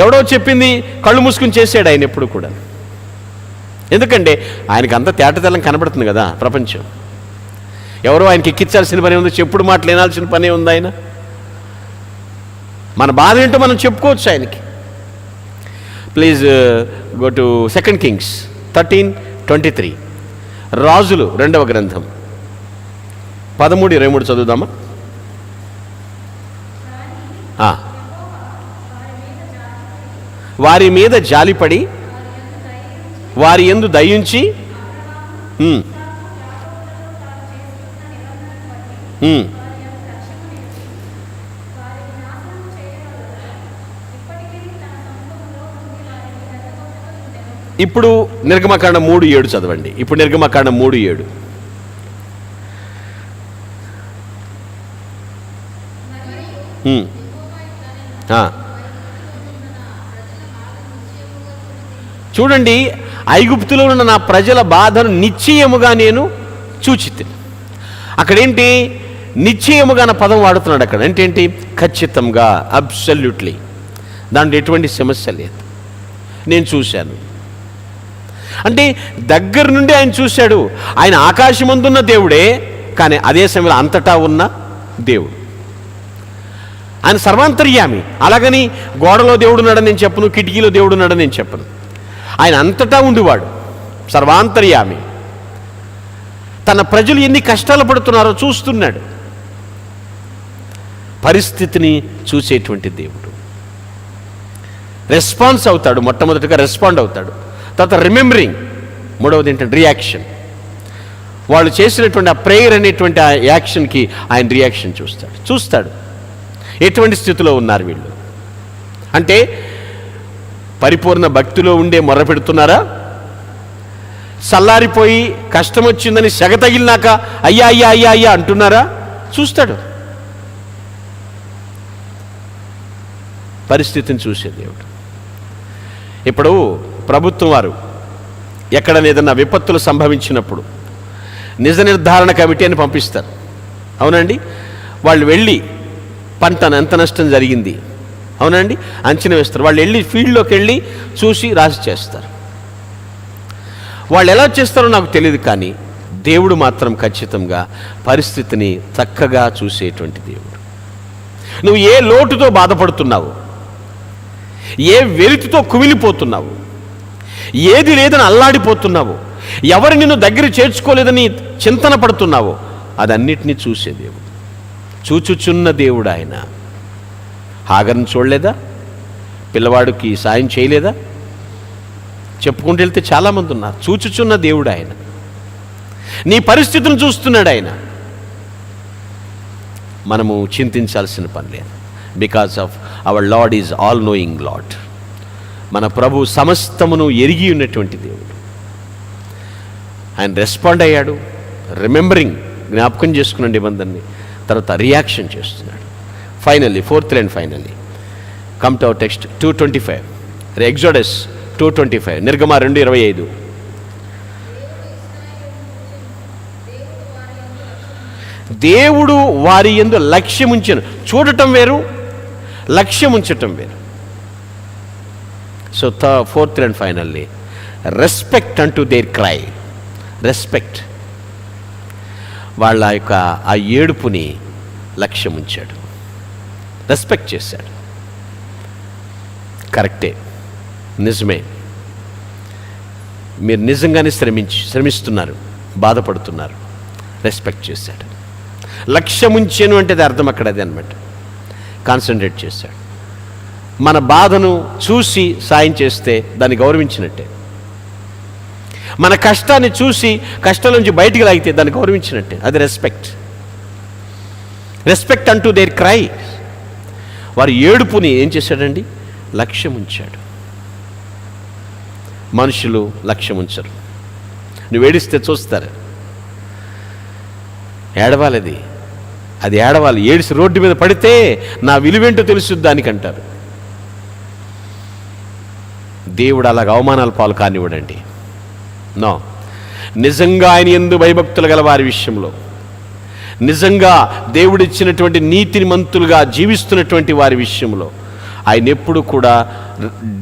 ఎవడో చెప్పింది కళ్ళు మూసుకుని చేసాడు ఆయన ఎప్పుడు కూడా. ఎందుకంటే ఆయనకు అంత తేటతెల్లం కనబడుతుంది కదా ప్రపంచం. ఎవరో ఆయనకి ఎక్కించాల్సిన పని ఉంది, చెప్పుడు మాటలు వినాల్సిన పని ఉంది. ఆయన మన బాధ ఏంటో మనం చెప్పుకోవచ్చు ఆయనకి. Please go to 2 Kings 13:23. రాజులు 2వ గ్రంథం 13:23 చదువుదామా? వారి మీద జాలిపడి వారి యందు దయించి ఇప్పుడు నిర్గమకాండం 3:7 చదవండి. ఇప్పుడు నిర్గమకాండం 3:7. చూడండి, ఐగుప్తులో ఉన్న నా ప్రజల బాధను నిశ్చయముగా నేను చూచితిని. అక్కడేంటి? నిశ్చయముగా అన్న పదం వాడుతున్నాడు అక్కడ. అంటే ఏంటి? ఖచ్చితంగా, అబ్సల్యూట్లీ, దాంట్లో ఎటువంటి సమస్య లేదు, నేను చూశాను. అంటే దగ్గర నుండి ఆయన చూశాడు. ఆయన ఆకాశమందున్న దేవుడే, కానీ అదే సమయంలో అంతటా ఉన్న దేవుడు. ఆయన సర్వాంతర్యామి. అలాగని గోడలో దేవుడు ఉన్నాడని నేను చెప్పను, కిటికీలో దేవుడు ఉన్నాడని నేను చెప్పను. ఆయన అంతటా ఉండివాడు, సర్వాంతర్యామి. తన ప్రజలు ఎన్ని కష్టాలు పడుతున్నారో చూస్తున్నాడు. పరిస్థితిని చూసేటువంటి దేవుడు. రెస్పాన్స్ అవుతాడు. మొట్టమొదటిగా రెస్పాండ్ అవుతాడు. తర్వాత రిమెంబరింగ్, మూడవది ఏంటంటే రియాక్షన్. వాళ్ళు చేసినటువంటి ఆ ప్రేయర్ అనేటువంటి ఆ యాక్షన్కి ఆయన రియాక్షన్ చూస్తాడు. ఎటువంటి స్థితిలో ఉన్నారు వీళ్ళు అంటే, పరిపూర్ణ భక్తిలో ఉండే మొర్ర పెడుతున్నారా? చల్లారిపోయి కష్టం వచ్చిందని సెగ తగిలినాక అయ్యా అయ్యా అయ్యా అయ్యా అంటున్నారా? చూస్తాడు. పరిస్థితిని చూసే దేవుడు. ఇప్పుడు ప్రభుత్వం వారు ఎక్కడ ఏదన్నా విపత్తులు సంభవించినప్పుడు నిజ నిర్ధారణ కమిటీ అని పంపిస్తారు. అవునండి, వాళ్ళు వెళ్ళి పంటను ఎంత నష్టం జరిగింది, అవునండి, అంచనా వేస్తారు. వాళ్ళు వెళ్ళి ఫీల్డ్లోకి వెళ్ళి చూసి రాసి చేస్తారు. వాళ్ళు ఎలా చేస్తారో నాకు తెలియదు, కానీ దేవుడు మాత్రం ఖచ్చితంగా పరిస్థితిని చక్కగా చూసేటువంటి దేవుడు. నువ్వు ఏ లోటుతో బాధపడుతున్నావు, ఏ వెలితితో కుమిలిపోతున్నావు, ఏది లేదని అల్లాడిపోతున్నావు, ఎవరు నిన్ను దగ్గర చేర్చుకోలేదని చింతన పడుతున్నావో, అదన్నిటినీ చూసే దేవుడు, చూచుచున్న దేవుడు ఆయన. హాగర్ని చూడలేదా? పిల్లవాడికి సాయం చేయలేదా? చెప్పుకుంటూ వెళ్తే చాలామంది ఉన్నారు. చూచుచున్న దేవుడు ఆయన. నీ పరిస్థితులను చూస్తున్నాడు ఆయన. మనము చింతించాల్సిన పని లేదు. Because of our Lord is all knowing lord. మన ప్రభు సమస్తమును ఎరిగి ఉన్నటువంటి దేవుడు. ఆయన రెస్పాండ్ అయ్యాడు. రిమెంబరింగ్, జ్ఞాపకం చేసుకున్న నిబంధనని. తర్వాత రియాక్షన్ చేస్తున్నాడు. Finally, fourth and finally, come to our text 2:25. Exodus 2:25. నిర్గమ 2:25. దేవుడు వారి యందు లక్ష్యముంచెను. చూడటం వేరు, లక్ష్యముంచటం వేరు. So fourth and finally, respect unto their cry. Respect. వాళ్ళ యొక్క ఆ ఏడుపుని లక్ష్యముంచాడు, రెస్పెక్ట్ చేశాడు. కరెక్టే, నిజమే. మీరు నిజంగానే శ్రమిస్తున్నారు, బాధపడుతున్నారు. రెస్పెక్ట్ చేశాడు. లక్ష్యముంచాను అంటే అది అర్థం అక్కడ అది అనమాట. కాన్సన్ట్రేట్ చేశాడు. మన బాధను చూసి సాయం చేస్తే దాన్ని గౌరవించినట్టే. మన కష్టాన్ని చూసి కష్టం నుంచి బయటికి లాగితే దాన్ని గౌరవించినట్టే. అది రెస్పెక్ట్. రెస్పెక్ట్ అంటూ దేర్ క్రై. వారి ఏడుపుని ఏం చేశాడండి? లక్ష్యం ఉంచాడు. మనుషులు లక్ష్యం ఉంచరు. నువ్వు ఏడిస్తే చూస్తారు. ఏడవాలి, అది ఏడవాలి. ఏడిసి రోడ్డు మీద పడితే నా విలువేంటో తెలుసుద్ది దానికంటారు. దేవుడు అలాగ అవమానాల పాలు కానివ్వడండి. నో, నిజంగా ఆయన యందు భయభక్తులు గల వారి విషయంలో, నిజంగా దేవుడిచ్చినటువంటి నీతిని మంతులుగా జీవిస్తున్నటువంటి వారి విషయంలో ఆయన ఎప్పుడు కూడా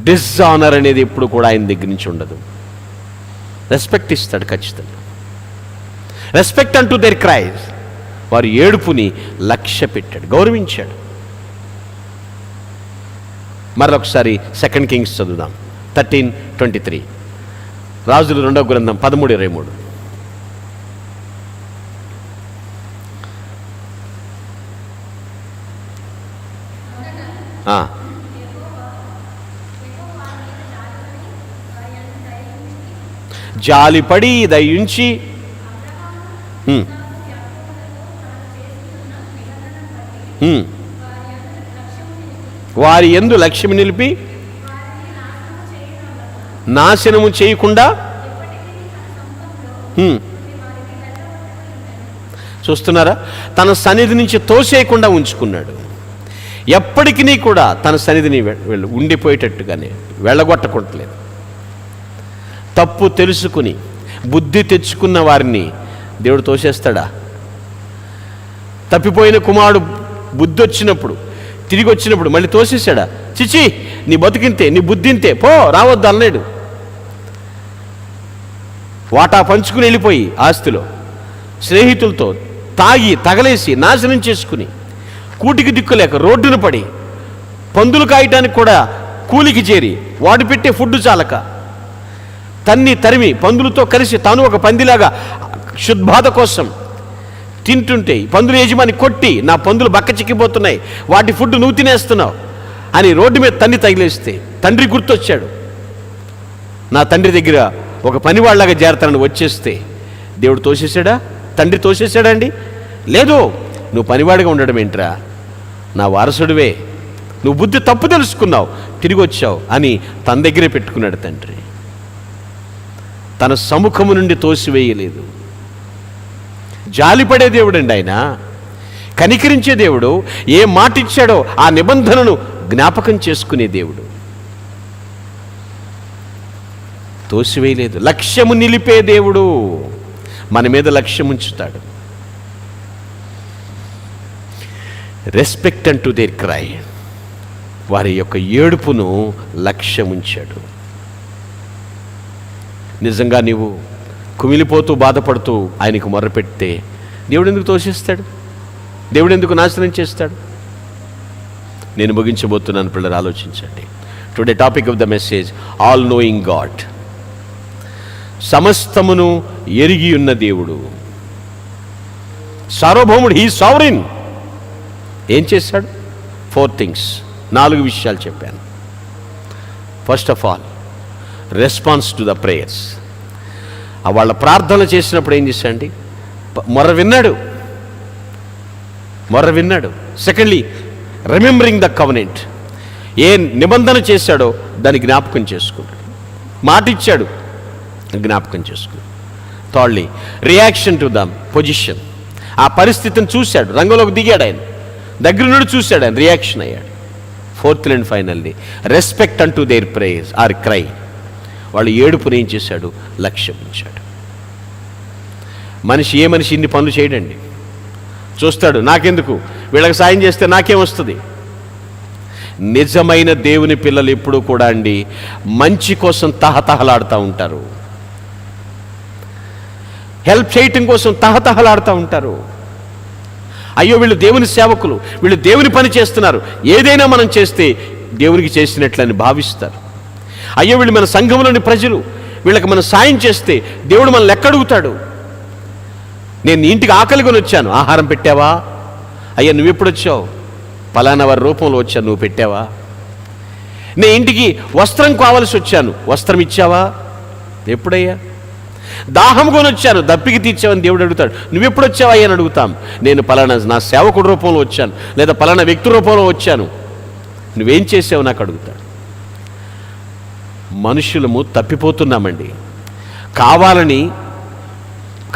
డిస్ఆనర్ అనేది ఎప్పుడు కూడా ఆయన దగ్గర నుంచి ఉండదు. రెస్పెక్ట్ ఇస్తాడు ఖచ్చితంగా. రెస్పెక్ట్ అంటూ దేర్ క్రైస్. వారి ఏడుపుని లక్ష్య పెట్టాడు, గౌరవించాడు. మరొకసారి 2 Kings చదువుదాం. 13:23. రాజులు 2వ గ్రంథం 13:23. జాలిపడి దయించి వారి యందు లక్ష్యం నిలిపి నాశనము చేయకుండా. చూస్తున్నారా? తన సన్నిధి నుంచి తోసేయకుండా ఉంచుకున్నాడు. ఎప్పటికీ కూడా తన సన్నిధిని ఉండిపోయేటట్టుగానే వెళ్ళగొట్టకుంటలేదు. తప్పు తెలుసుకుని బుద్ధి తెచ్చుకున్న వారిని దేవుడు తోసేస్తాడా? తప్పిపోయిన కుమారుడు బుద్ధి వచ్చినప్పుడు, తిరిగి వచ్చినప్పుడు మళ్ళీ తోసేశాడా? చిచి, నీ బతుకింతే, నీ బుద్ధింతే, పో, రావద్దు అన్నాడు. వాటా పంచుకుని వెళ్ళిపోయి ఆస్తిలో స్నేహితులతో తాగి తగలేసి నాశనం చేసుకుని కూటికి దిక్కులేక రోడ్డున పడి పందులు కాయటానికి కూడా కూలికి చేరి వాడు పెట్టే ఫుడ్ చాలక తరిమి పందులతో కలిసి తాను ఒక పందిలాగా శుద్బాధ కోసం తింటుంటే పందుల యజమాని కొట్టి, నా పందులు బక్క చిక్కిపోతున్నాయి, వాటి ఫుడ్ నువ్వు తినేస్తున్నావు అని రోడ్డు మీద తగిలేస్తే తండ్రి గుర్తొచ్చాడు. నా తండ్రి దగ్గర ఒక పనివాళ్ళలాగా చేరతానని వచ్చేస్తే దేవుడు తోసేశాడా? తండ్రి తోసేశాడా అండి? లేదు. నువ్వు పనివాడిగా ఉండడం ఏంట్రా, నా వారసుడివే, నువ్వు బుద్ధి తప్పు తెలుసుకున్నావు, తిరిగి వచ్చావు అని తన దగ్గరే పెట్టుకున్నాడు తండ్రి. తన సముఖము నుండి తోసివేయలేదు. జాలిపడే దేవుడు అండి ఆయన, కనికరించే దేవుడు. ఏ మాట ఇచ్చాడో ఆ నిబంధనను జ్ఞాపకం చేసుకునే దేవుడు. తోసివేయలేదు. లక్ష్యము నిలిపే దేవుడు. మన మీద లక్ష్యం ఉంచుతాడు. రెస్పెక్ట్ అంటూ దేర్ క్రై. వారి యొక్క ఏడుపును లక్ష్యం ఉంచాడు. నిజంగా నీవు కుమిలిపోతూ బాధపడుతూ ఆయనకు మొర్రపెడితే దేవుడు ఎందుకు తోసేస్తాడు? దేవుడు ఎందుకు నాశనం చేస్తాడు? నేను ముగించబోతున్నాను పిల్లలు, ఆలోచించండి. Today topic of the message, all knowing God. సమస్తమును ఎరిగి ఉన్న దేవుడు, సార్వభౌముడు. He sovereign. ఏం చేశాడు? 4 things, 4 విషయాలు చెప్పాను. First of all, response to the prayers. వాళ్ళ ప్రార్థన చేసినప్పుడు ఏం చేశాడండి? మొర్ర విన్నాడు. Secondly, remembering the covenant. ఏ నిబంధన చేశాడో దాన్ని జ్ఞాపకం చేసుకున్నాడు. మాట ఇచ్చాడు, జ్ఞాపకం చేసుకున్నాడు. Thirdly, reaction to the position. ఆ పరిస్థితిని చూశాడు, రంగంలోకి దిగాడు ఆయన. దగ్గర నుండి చూశాడు, ఆయన రియాక్షన్ అయ్యాడు. ఫోర్త్ అండ్ ఫైనల్లీ రెస్పెక్ట్ అంటూ దేర్ ప్రేయర్స్ ఆర్ క్రై. వాళ్ళు ఏడుపుని ఏం చేశాడు? లక్ష్యం ఉంచాడు. మనిషి ఇన్ని పనులు చేయడండి. చూస్తాడు, నాకెందుకు, వీళ్ళకి సాయం చేస్తే నాకేమొస్తుంది. నిజమైన దేవుని పిల్లలు ఎప్పుడూ కూడా అండి మంచి కోసం తహతహలాడుతూ ఉంటారు, హెల్ప్ చేయటం కోసం తహతహలాడుతూ ఉంటారు. అయ్యో వీళ్ళు దేవుని సేవకులు, వీళ్ళు దేవుని పని చేస్తున్నారు, ఏదైనా మనం చేస్తే దేవునికి చేసినట్లని భావిస్తారు. అయ్యో వీళ్ళు మన సంఘంలోని ప్రజలు, వీళ్ళకి మనం సాయం చేస్తే దేవుడు మనల్ని ఎక్కడుగుతాడు. నేను ఇంటికి ఆకలికొని వచ్చాను, ఆహారం పెట్టావా? అయ్యా నువ్వెప్పుడు వచ్చావు? పలానా వారి రూపంలో వచ్చాను, నువ్వు పెట్టావా? నేను ఇంటికి వస్త్రం కావాల్సి వచ్చాను, వస్త్రం ఇచ్చావా? ఎప్పుడయ్యా? దాహం కొని వచ్చాను, దప్పికి తీర్చావని దేవుడు అడుగుతాడు, నువ్వెప్పుడు వచ్చావా అని అడుగుతాం. నేను పలానా నా సేవకుడి రూపంలో వచ్చాను, లేదా పలానా వ్యక్తి రూపంలో వచ్చాను, నువ్వేం చేసావు నాకు అడుగుతాడు. మనుషులము తప్పిపోతున్నామండి. కావాలని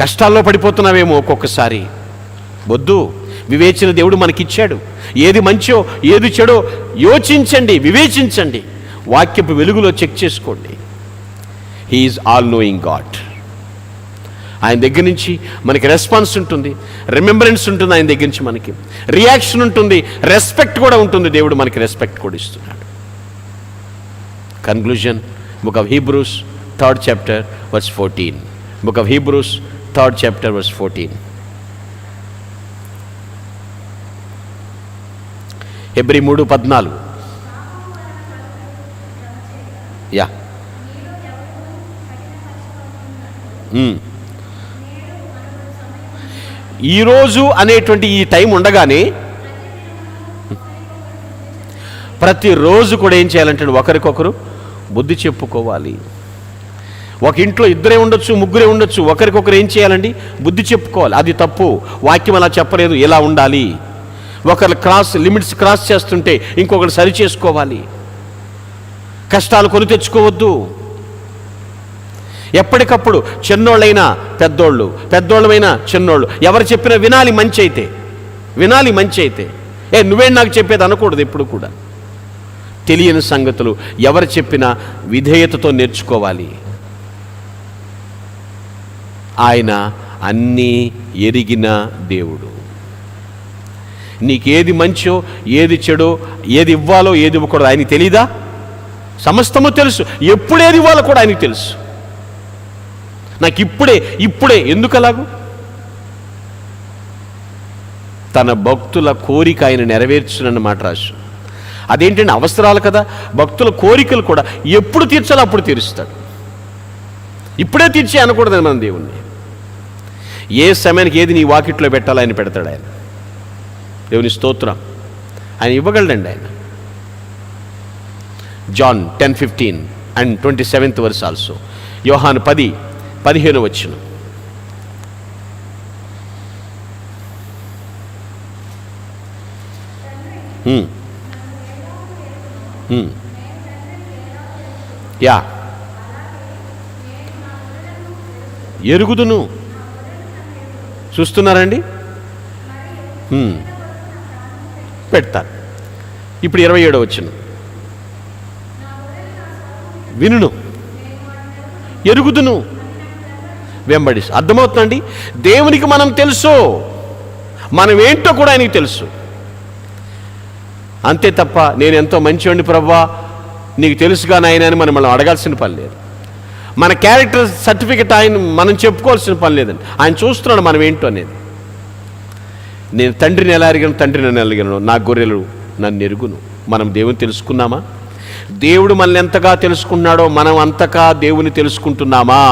కష్టాల్లో పడిపోతున్నావేమో ఒక్కొక్కసారి. వద్దు, వివేచన దేవుడు మనకిచ్చాడు. ఏది మంచో ఏది చెడో యోచించండి, వివేచించండి, వాక్యపు వెలుగులో చెక్ చేసుకోండి. He is all knowing God. ఆయన దగ్గర నుంచి మనకి రెస్పాన్స్ ఉంటుంది, రిమెంబరెన్స్ ఉంటుంది, ఆయన దగ్గర నుంచి మనకి రియాక్షన్ ఉంటుంది, రెస్పెక్ట్ కూడా ఉంటుంది. దేవుడు మనకి రెస్పెక్ట్ కూడా ఇస్తున్నాడు. Conclusion, book of Hebrews 3rd chapter verse 14. Book of Hebrews 3rd chapter verse 14. Hebrew 3:14. Yeah ఈరోజు అనేటువంటి ఈ టైం ఉండగానే ప్రతిరోజు కూడా ఏం చేయాలంటే ఒకరికొకరు బుద్ధి చెప్పుకోవాలి. ఒక ఇంట్లో ఇద్దరే ఉండొచ్చు, ముగ్గురే ఉండొచ్చు, ఒకరికొకరు ఏం చేయాలండి? బుద్ధి చెప్పుకోవాలి. అది తప్పు, వాక్యం అలా చెప్పలేదు, ఎలా ఉండాలి. ఒకరు లిమిట్స్ క్రాస్ చేస్తుంటే ఇంకొకరు సరి చేసుకోవాలి. కష్టాలు కొని తెచ్చుకోవద్దు. ఎప్పటికప్పుడు చిన్నోళ్ళైనా పెద్దోళ్ళు, పెద్దోళ్ళమైనా చిన్నోళ్ళు ఎవరు చెప్పినా వినాలి. మంచి అయితే నువ్వేం నాకు చెప్పేది అనకూడదు. ఎప్పుడు కూడా తెలియని సంగతులు ఎవరు చెప్పినా విధేయతతో నేర్చుకోవాలి. ఆయన అన్నీ ఎరిగిన దేవుడు. నీకేది మంచో ఏది చెడో, ఏది ఇవ్వాలో ఏది ఇవ్వకూడదు ఆయనకి తెలీదా? సమస్తము తెలుసు. ఎప్పుడేది ఇవ్వాలో కూడా ఆయనకి తెలుసు. నాకు ఇప్పుడే ఎందుకు అలాగూ? తన భక్తుల కోరిక ఆయన నెరవేర్చునన్నమాట రాసు. అదేంటంటే అవసరాలు కదా. భక్తుల కోరికలు కూడా ఎప్పుడు తీర్చాలో అప్పుడు తీరుస్తాడు. ఇప్పుడే తీర్చే అనకూడదని మన దేవుణ్ణి. ఏ సమయానికి ఏది నీ వాకిట్లో పెట్టాలో ఆయన పెడతాడు. ఆయన దేవుని స్తోత్రం. ఆయన ఇవ్వగలడండి. ఆయన John 10:15 and 27th verse also. యోహాను 10:15 వచనం. యా ఎరుగుదును. చూస్తున్నారండి? పెడతారు. ఇప్పుడు 27వ వచనం. వినును, ఎరుగుదును, వెంబడి. అర్థమవుతుందండి? దేవునికి మనం తెలుసు, మనం ఏంటో కూడా ఆయనకి తెలుసు. అంతే తప్ప నేను ఎంతో మంచివాడిని ప్రభువా నీకు తెలుసుగా నాయన అని మనం అడగాల్సిన పని లేదు. మన క్యారెక్టర్ సర్టిఫికెట్ ఆయన మనం చెప్పుకోవాల్సిన పని లేదండి. ఆయన చూస్తున్నాడు మనం ఏంటో అనేది. నేను తండ్రిని ఎలా ఎరిగాను, తండ్రిని ఎలా ఎరిగాను, నా గొర్రెలు నన్ను ఎరుగును. మనం దేవుని తెలుసుకున్నామా? దేవుడు మనల్ని ఎంతగా తెలుసుకున్నాడో మనం అంతగా దేవుని తెలుసుకుంటున్నామా?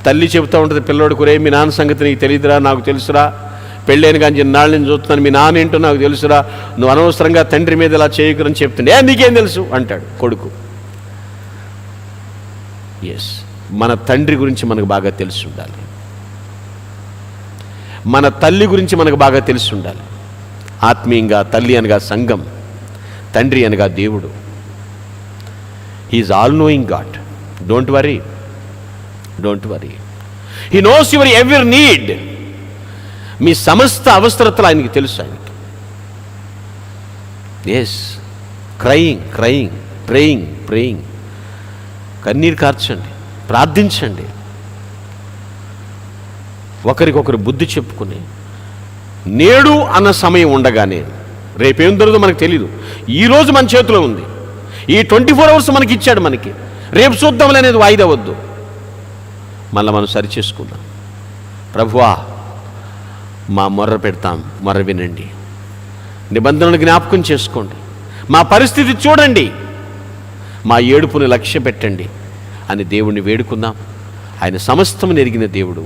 తల్లి చెబుతూ ఉంటుంది పిల్లోడికి, రే మీ నాన్న సంగతి నీకు తెలియదురా, నాకు తెలుసురా, పెళ్ళైన కానీ నాళ్ళు నేను చూస్తున్నాను, మీ నాన్న ఏంటో నాకు తెలుసురా, నువ్వు అనవసరంగా తండ్రి మీద ఇలా చేయకురని చెప్తుండే. నీకేం తెలుసు అంటాడు కొడుకు. ఎస్, మన తండ్రి గురించి మనకు బాగా తెలిసి ఉండాలి. మన తల్లి గురించి మనకు బాగా తెలిసి ఉండాలి. ఆత్మీయంగా తల్లి అనగా సంఘం, తండ్రి అనగా దేవుడు. He is all knowing God. Don't worry. He knows your every need. మీ సమస్త అవసరతలు ఆయనకి తెలుసు. ఆయనకి yes, crying crying, praying praying. కన్నీరు కార్చండి, ప్రార్థించండి, ఒకరికొకరు బుద్ధి చెప్పుకుని. నేడు అన్న సమయం ఉండగానే రేపేం దొరకదో మనకు తెలీదు. ఈరోజు మన చేతిలో ఉంది. ఈ 24 అవర్స్ మనకి ఇచ్చాడు. మనకి రేపు చూద్దాంలే అనేది వాయిదా వద్దు. మళ్ళీ మనం సరి చేసుకుందాం. ప్రభువా, మా మొర్ర పెడతాం, మొర్ర వినండి, నిబంధనలు జ్ఞాపకం చేసుకోండి, మా పరిస్థితి చూడండి, మా ఏడుపుని లక్ష్య పెట్టండి అని దేవుణ్ణి వేడుకుందాం. ఆయన సమస్తము నెరిగిన దేవుడు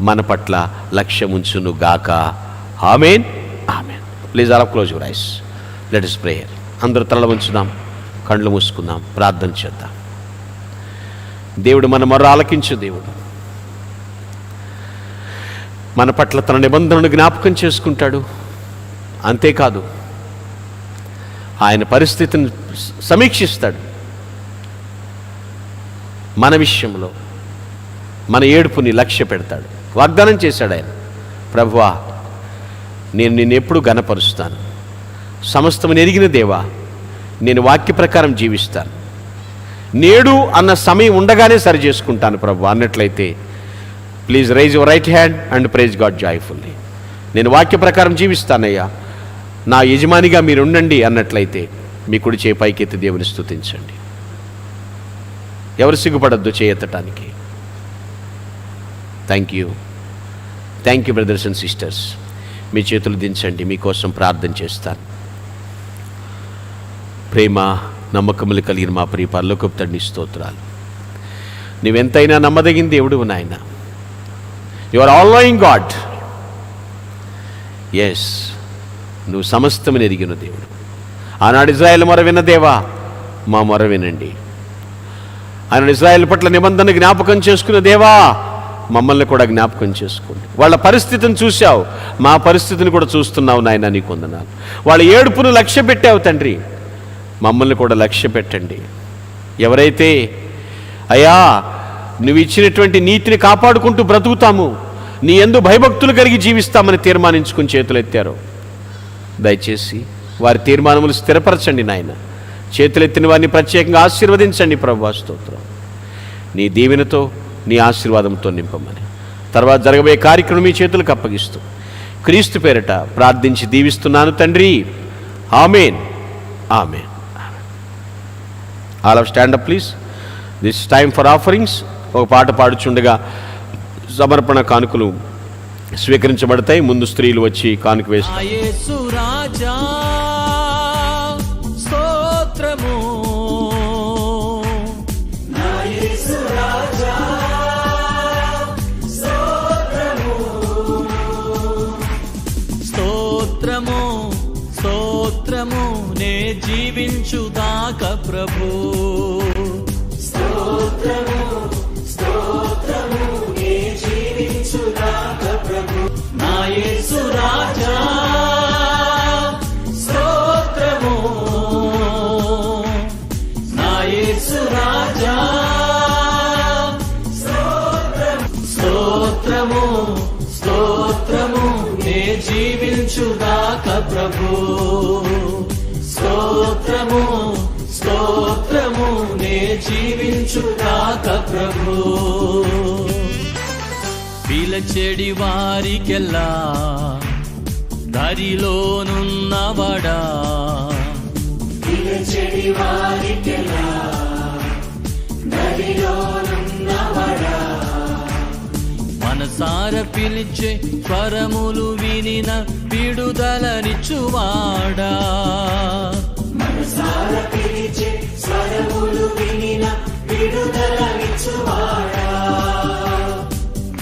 మన పట్ల లక్ష్యముంచును గాక. Amen, amen. Please all close your eyes, let us pray. అందరూ తల వంచుదాం, కళ్ళు మూసుకుందాం, ప్రార్థన చేద్దాం. దేవుడు మన మొర్ర ఆలకించు దేవుడు. మన పట్ల తన నిబంధనను జ్ఞాపకం చేసుకుంటాడు. అంతేకాదు, ఆయన పరిస్థితిని సమీక్షిస్తాడు. మన విషయంలో మన ఏడుపుని లక్ష్య పెడతాడు. వాగ్దానం చేశాడు ఆయన, ప్రభువా, నేను నిన్నెప్పుడు ఘనపరుస్తాను, సమస్తము ఎరిగిన దేవా, నేను వాక్య ప్రకారం జీవిస్తాను, నేడు అన్న సమయం ఉండగానే సరి చేసుకుంటాను ప్రభువా అన్నట్లయితే, please raise your right hand and praise God joyfully. నేను వాక్య ప్రకారం జీవిస్తానయ్యా, నా యజమానిగా మీరు ఉండండి అన్నట్లయితే మీ కుడి చేయి పైకెత్తి దేవుని స్తుతించండి. ఎవరు సిగ్గుపడద్దు చేయెత్తటానికి. Thank you, thank you brothers and sisters. మీ చేతులు దించండి, మీకోసం ప్రార్థన చేస్తాను. ప్రేమ నమ్మకములు కలిగిన మా ప్రియ పరలోకపు తండ్రి, స్తోత్రాలు. నువ్వెంతైనా నమ్మదగిన దేవుడు నాయన. You are all knowing God. Yes, నువ్వు సమస్తమును ఎరిగిన దేవుడు. ఆనాడు ఇజ్రాయేల్ మొర విన్న దేవా, మా మొర వినండి. ఆయన ఇజ్రాయేల్ పట్ల నిబంధన జ్ఞాపకం చేసుకున్న దేవా, మమ్మల్ని కూడా జ్ఞాపకం చేసుకోండి. వాళ్ళ పరిస్థితిని చూశావు, మా పరిస్థితిని కూడా చూస్తున్నావు నాయన, నీకు వందనాలు. వాళ్ళ ఏడుపును లక్ష్య పెట్టావు తండ్రి, మమ్మల్ని కూడా లక్ష్య పెట్టండి. ఎవరైతే అయ్యా నువ్వు ఇచ్చినటువంటి నీతిని కాపాడుకుంటూ బ్రతుకుతాము, నీ యందు భయభక్తులు కలిగి జీవిస్తామని తీర్మానించుకుని చేతులెత్తారో, దయచేసి వారి తీర్మానములు స్థిరపరచండి నాయన. చేతులెత్తిన వారిని ప్రత్యేకంగా ఆశీర్వదించండి ప్రభువా, స్తోత్రం. నీ దీవెనతో నీ ఆశీర్వాదంతో నింపమని తర్వాత జరగబోయే కార్యక్రమం మీ చేతులకు అప్పగిస్తూ క్రీస్తు పేరట ప్రార్థించి దీవిస్తున్నాను తండ్రి. Amen, amen. All of stand up please. This time for offerings. ఒక పాట పాడుచుండగా సమర్పణ కానుకలు స్వీకరించబడతాయి. ముందు స్త్రీలు వచ్చి కానుక వేస్తారు. స్తోత్రము నే జీవించుదాక ప్రభు. స్తోత్రము స్తోత్రము నే జీవించుదాక ప్రభు. నా యేసు రాజా స్తోత్రము, నా యేసు రాజా స్తోత్రము, స్తోత్రము నే జీవించుదాక ప్రభు. స్తోత్రము స్తోత్రము నే జీవించుదాక ప్రభు. పిలచెడి వారికెల్లా దరిలోనున్నవాడా, పిలచెడి వారికెల్లా దరిలోనున్నవాడా, మనసార పిలిచే స్వరములు వినిన విడుదలనిచ్చువాడా, మనసార పిలిచే స్వరములు వినిన విడుదలనిచ్చువాడా,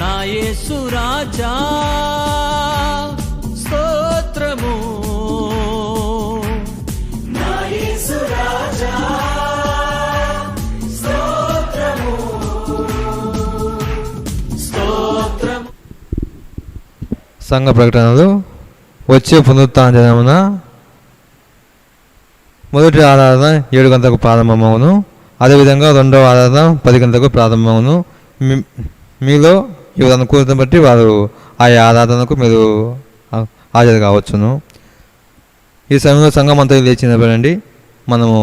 నా యేసు రాజా స్తోత్రము, నా యేసు రాజా స్తోత్రము, స్తోత్రము. సంఘ ప్రకటనలు. వచ్చే పునరుత్థాన దినమున మొదటి ఆరాధన 7 గంటలకు ప్రారంభమవును. అదేవిధంగా రెండవ ఆరాధన 10 గంటలకు ప్రారంభమవును. మీలో ఎవరు అనుకూలతను బట్టి వారు ఆయా ఆరాధనకు మీరు హాజరు కావచ్చును. ఈ సమయంలో సంఘం అంతా లేచినప్పుడండి మనము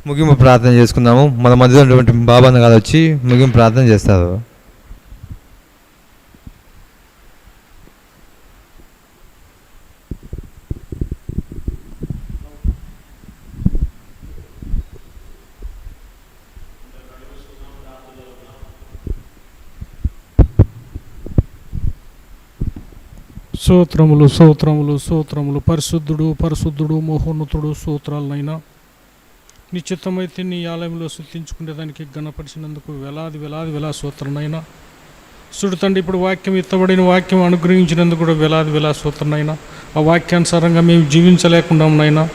ముగింపు ప్రార్థన చేసుకుందాము. మన మధ్యలో ఉన్నటువంటి బాబాన్న గారు వచ్చి ముగింపు ప్రార్థన చేస్తారు. స్తోత్రములు స్తోత్రములు స్తోత్రములు. పరిశుద్ధుడు మహోన్నతుడు స్తోత్రాలనైనా నిశ్చితమైతే నీ ఆలయంలో స్తుతించుకునేదానికి ఘనపరిచినందుకు వేలాది స్తోత్రనైనా. సుడు తండ్రి, ఇప్పుడు వాక్యం ఎత్తబడిన వాక్యం అనుగ్రహించినందుకు కూడా వేలాది స్తోత్రనైనా. ఆ వాక్యానుసారంగా మేము జీవించలేకుండానైనా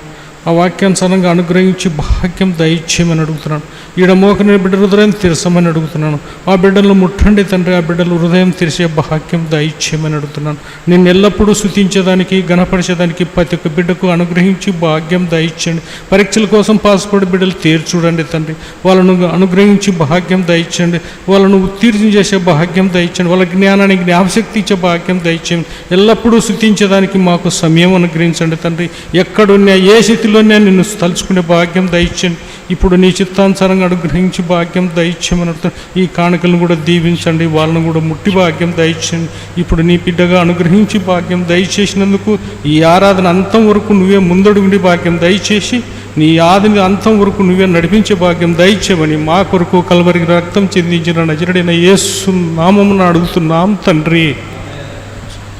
ఆ వాక్యానుసారంగా అనుగ్రహించి భాగ్యం దయచేయమని అడుగుతున్నాను. ఈడ మోకని బిడ్డ హృదయం తెరసమని అడుగుతున్నాను. ఆ బిడ్డలను ముట్టండి తండ్రి, ఆ బిడ్డలు హృదయం తెరిసే భాగ్యం దయచేయమని అడుగుతున్నాను. నేను ఎల్లప్పుడూ స్తుతించేదానికి ఘనపరిచేదానికి ప్రతి ఒక్క బిడ్డకు అనుగ్రహించి భాగ్యం దయచేయండి. పరీక్షల కోసం పాస్పోర్ట్ బిడ్డలు తీర్చూడండి తండ్రి, వాళ్ళను అనుగ్రహించి భాగ్యం దయచేయండి. వాళ్ళను ఉత్తీర్ణం చేసే భాగ్యం దయచేయండి. వాళ్ళ జ్ఞానానికి జ్ఞాపశక్తి ఇచ్చే భాగ్యం దయచేయండి. ఎల్లప్పుడూ స్తుతించేదానికి మాకు సమయం అనుగ్రహించండి తండ్రి. ఎక్కడున్నా ఏ స్థితిలోనే నిన్ను తలుచుకునే భాగ్యం దయచేయండి. ఇప్పుడు నీ చిత్తానుసారంగా అనుగ్రహించి భాగ్యం దయచేయమని అడుగుతాను. ఈ కానుకలను కూడా దీవించండి, వాళ్ళను కూడా ముట్టి భాగ్యం దయచేయండి. ఇప్పుడు నీ బిడ్డగా అనుగ్రహించి భాగ్యం దయచేసినందుకు ఈ ఆరాధన అంతం వరకు నువ్వే ముందడుగుండి భాగ్యం దయచేసి నీ ఆదిని అంతం వరకు నువ్వే నడిపించే భాగ్యం దయచేయమని మా కొరకు కల్వరికి రక్తం చెందించిన నజరుడైన యేసు నామమున అడుగుతున్నాం తండ్రి.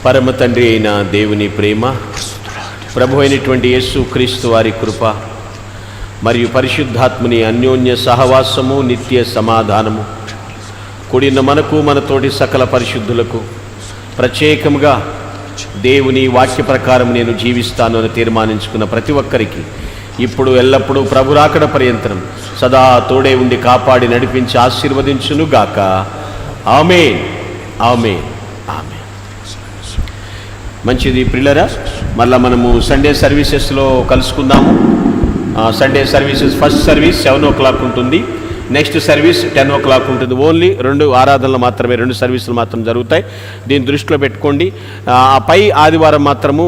పరమ తండ్రి అయిన దేవుని ప్రేమ, ప్రభు అయినటువంటి యేసు క్రీస్తు వారి కృప మరియు పరిశుద్ధాత్మని అన్యోన్య సహవాసము, నిత్య సమాధానము కూడిన మనకు మనతోటి సకల పరిశుద్ధులకు, ప్రత్యేకంగా దేవుని వాక్య ప్రకారం నేను జీవిస్తాను అని తీర్మానించుకున్న ప్రతి ఒక్కరికి ఇప్పుడు ఎల్లప్పుడూ ప్రభు రాకడ పర్యంతరం సదా తోడే ఉండి కాపాడి నడిపించి ఆశీర్వదించునుగాక. ఆమేన్, ఆమేన్, ఆమేన్. మంచిది ప్రియులారా, మళ్ళీ మనము సండే సర్వీసెస్లో కలుసుకుందాము. Sunday services first service 7 o'clock ఉంటుంది, నెక్స్ట్ సర్వీస్ 10 o'clock ఉంటుంది. ఓన్లీ 2 ఆరాధనలు మాత్రమే, 2 సర్వీసులు మాత్రం జరుగుతాయి. దీన్ని దృష్టిలో పెట్టుకోండి. పై ఆదివారం మాత్రము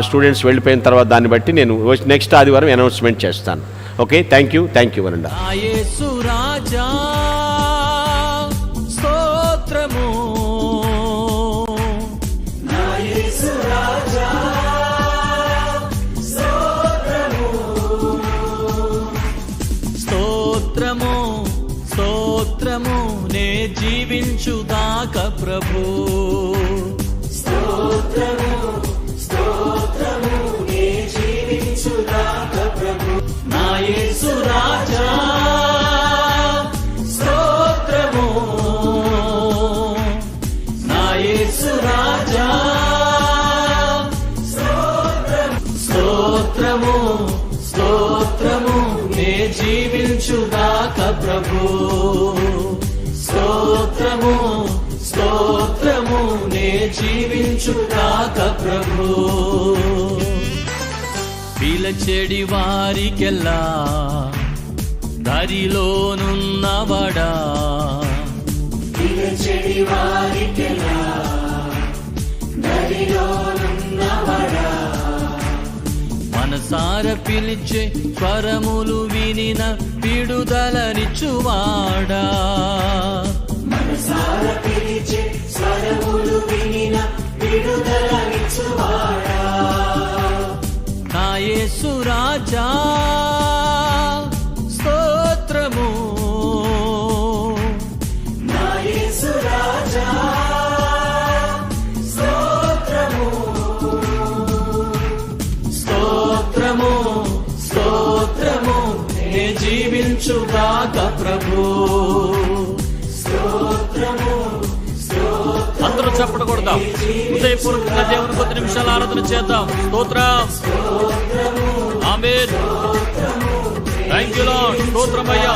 స్టూడెంట్స్ వెళ్ళిపోయిన తర్వాత దాన్ని బట్టి నేను నెక్స్ట్ ఆదివారం అనౌన్స్మెంట్ చేస్తాను. ఓకే, థ్యాంక్ యూ వరండా. యేసు రాజా స్తోత్రము, యేసు రాజా స్తోత్రము, స్తోత్రము స్తోత్రము నే జీవించుదాక ప్రభు. స్తోత్రము స్తోత్రము నే జీవించుదాక ప్రభు. నా యేసు రాజా స్తోత్రము, నా యేసు రాజా స్తోత్రము స్తోత్రము నే జీవించుదాక ప్రభు. స్తోత్రము స్తోత్రము నే జీవించుదాక ప్రభు. పిలచెడి వారికెల్లా దారిలోనున్నవాడా, పిలచెడి వారికెల్లా దారిలోనున్నవాడా, మనసార పిలిచే స్వరములు వినిన విడుదలనిచ్చువాడా, మనసార పిలిచే స్వరములు వినిన విడుదలనిచ్చువాడా, నా యేసు రాజా స్తోత్రము, నా యేసు రాజా స్తోత్రము, స్తోత్రము స్తోత్రము నే జీవించుగాక ప్రభు. స్తోత్రము అందరూ చెప్పకూడదాం, హృదయపూర్వకంగా దేవుని 10 నిమిషాలు ఆరాధన చేద్దాం. స్తోత్రం, ఆమేన్, థాంక్యూ లార్డ్, స్తోత్రం అయ్యా.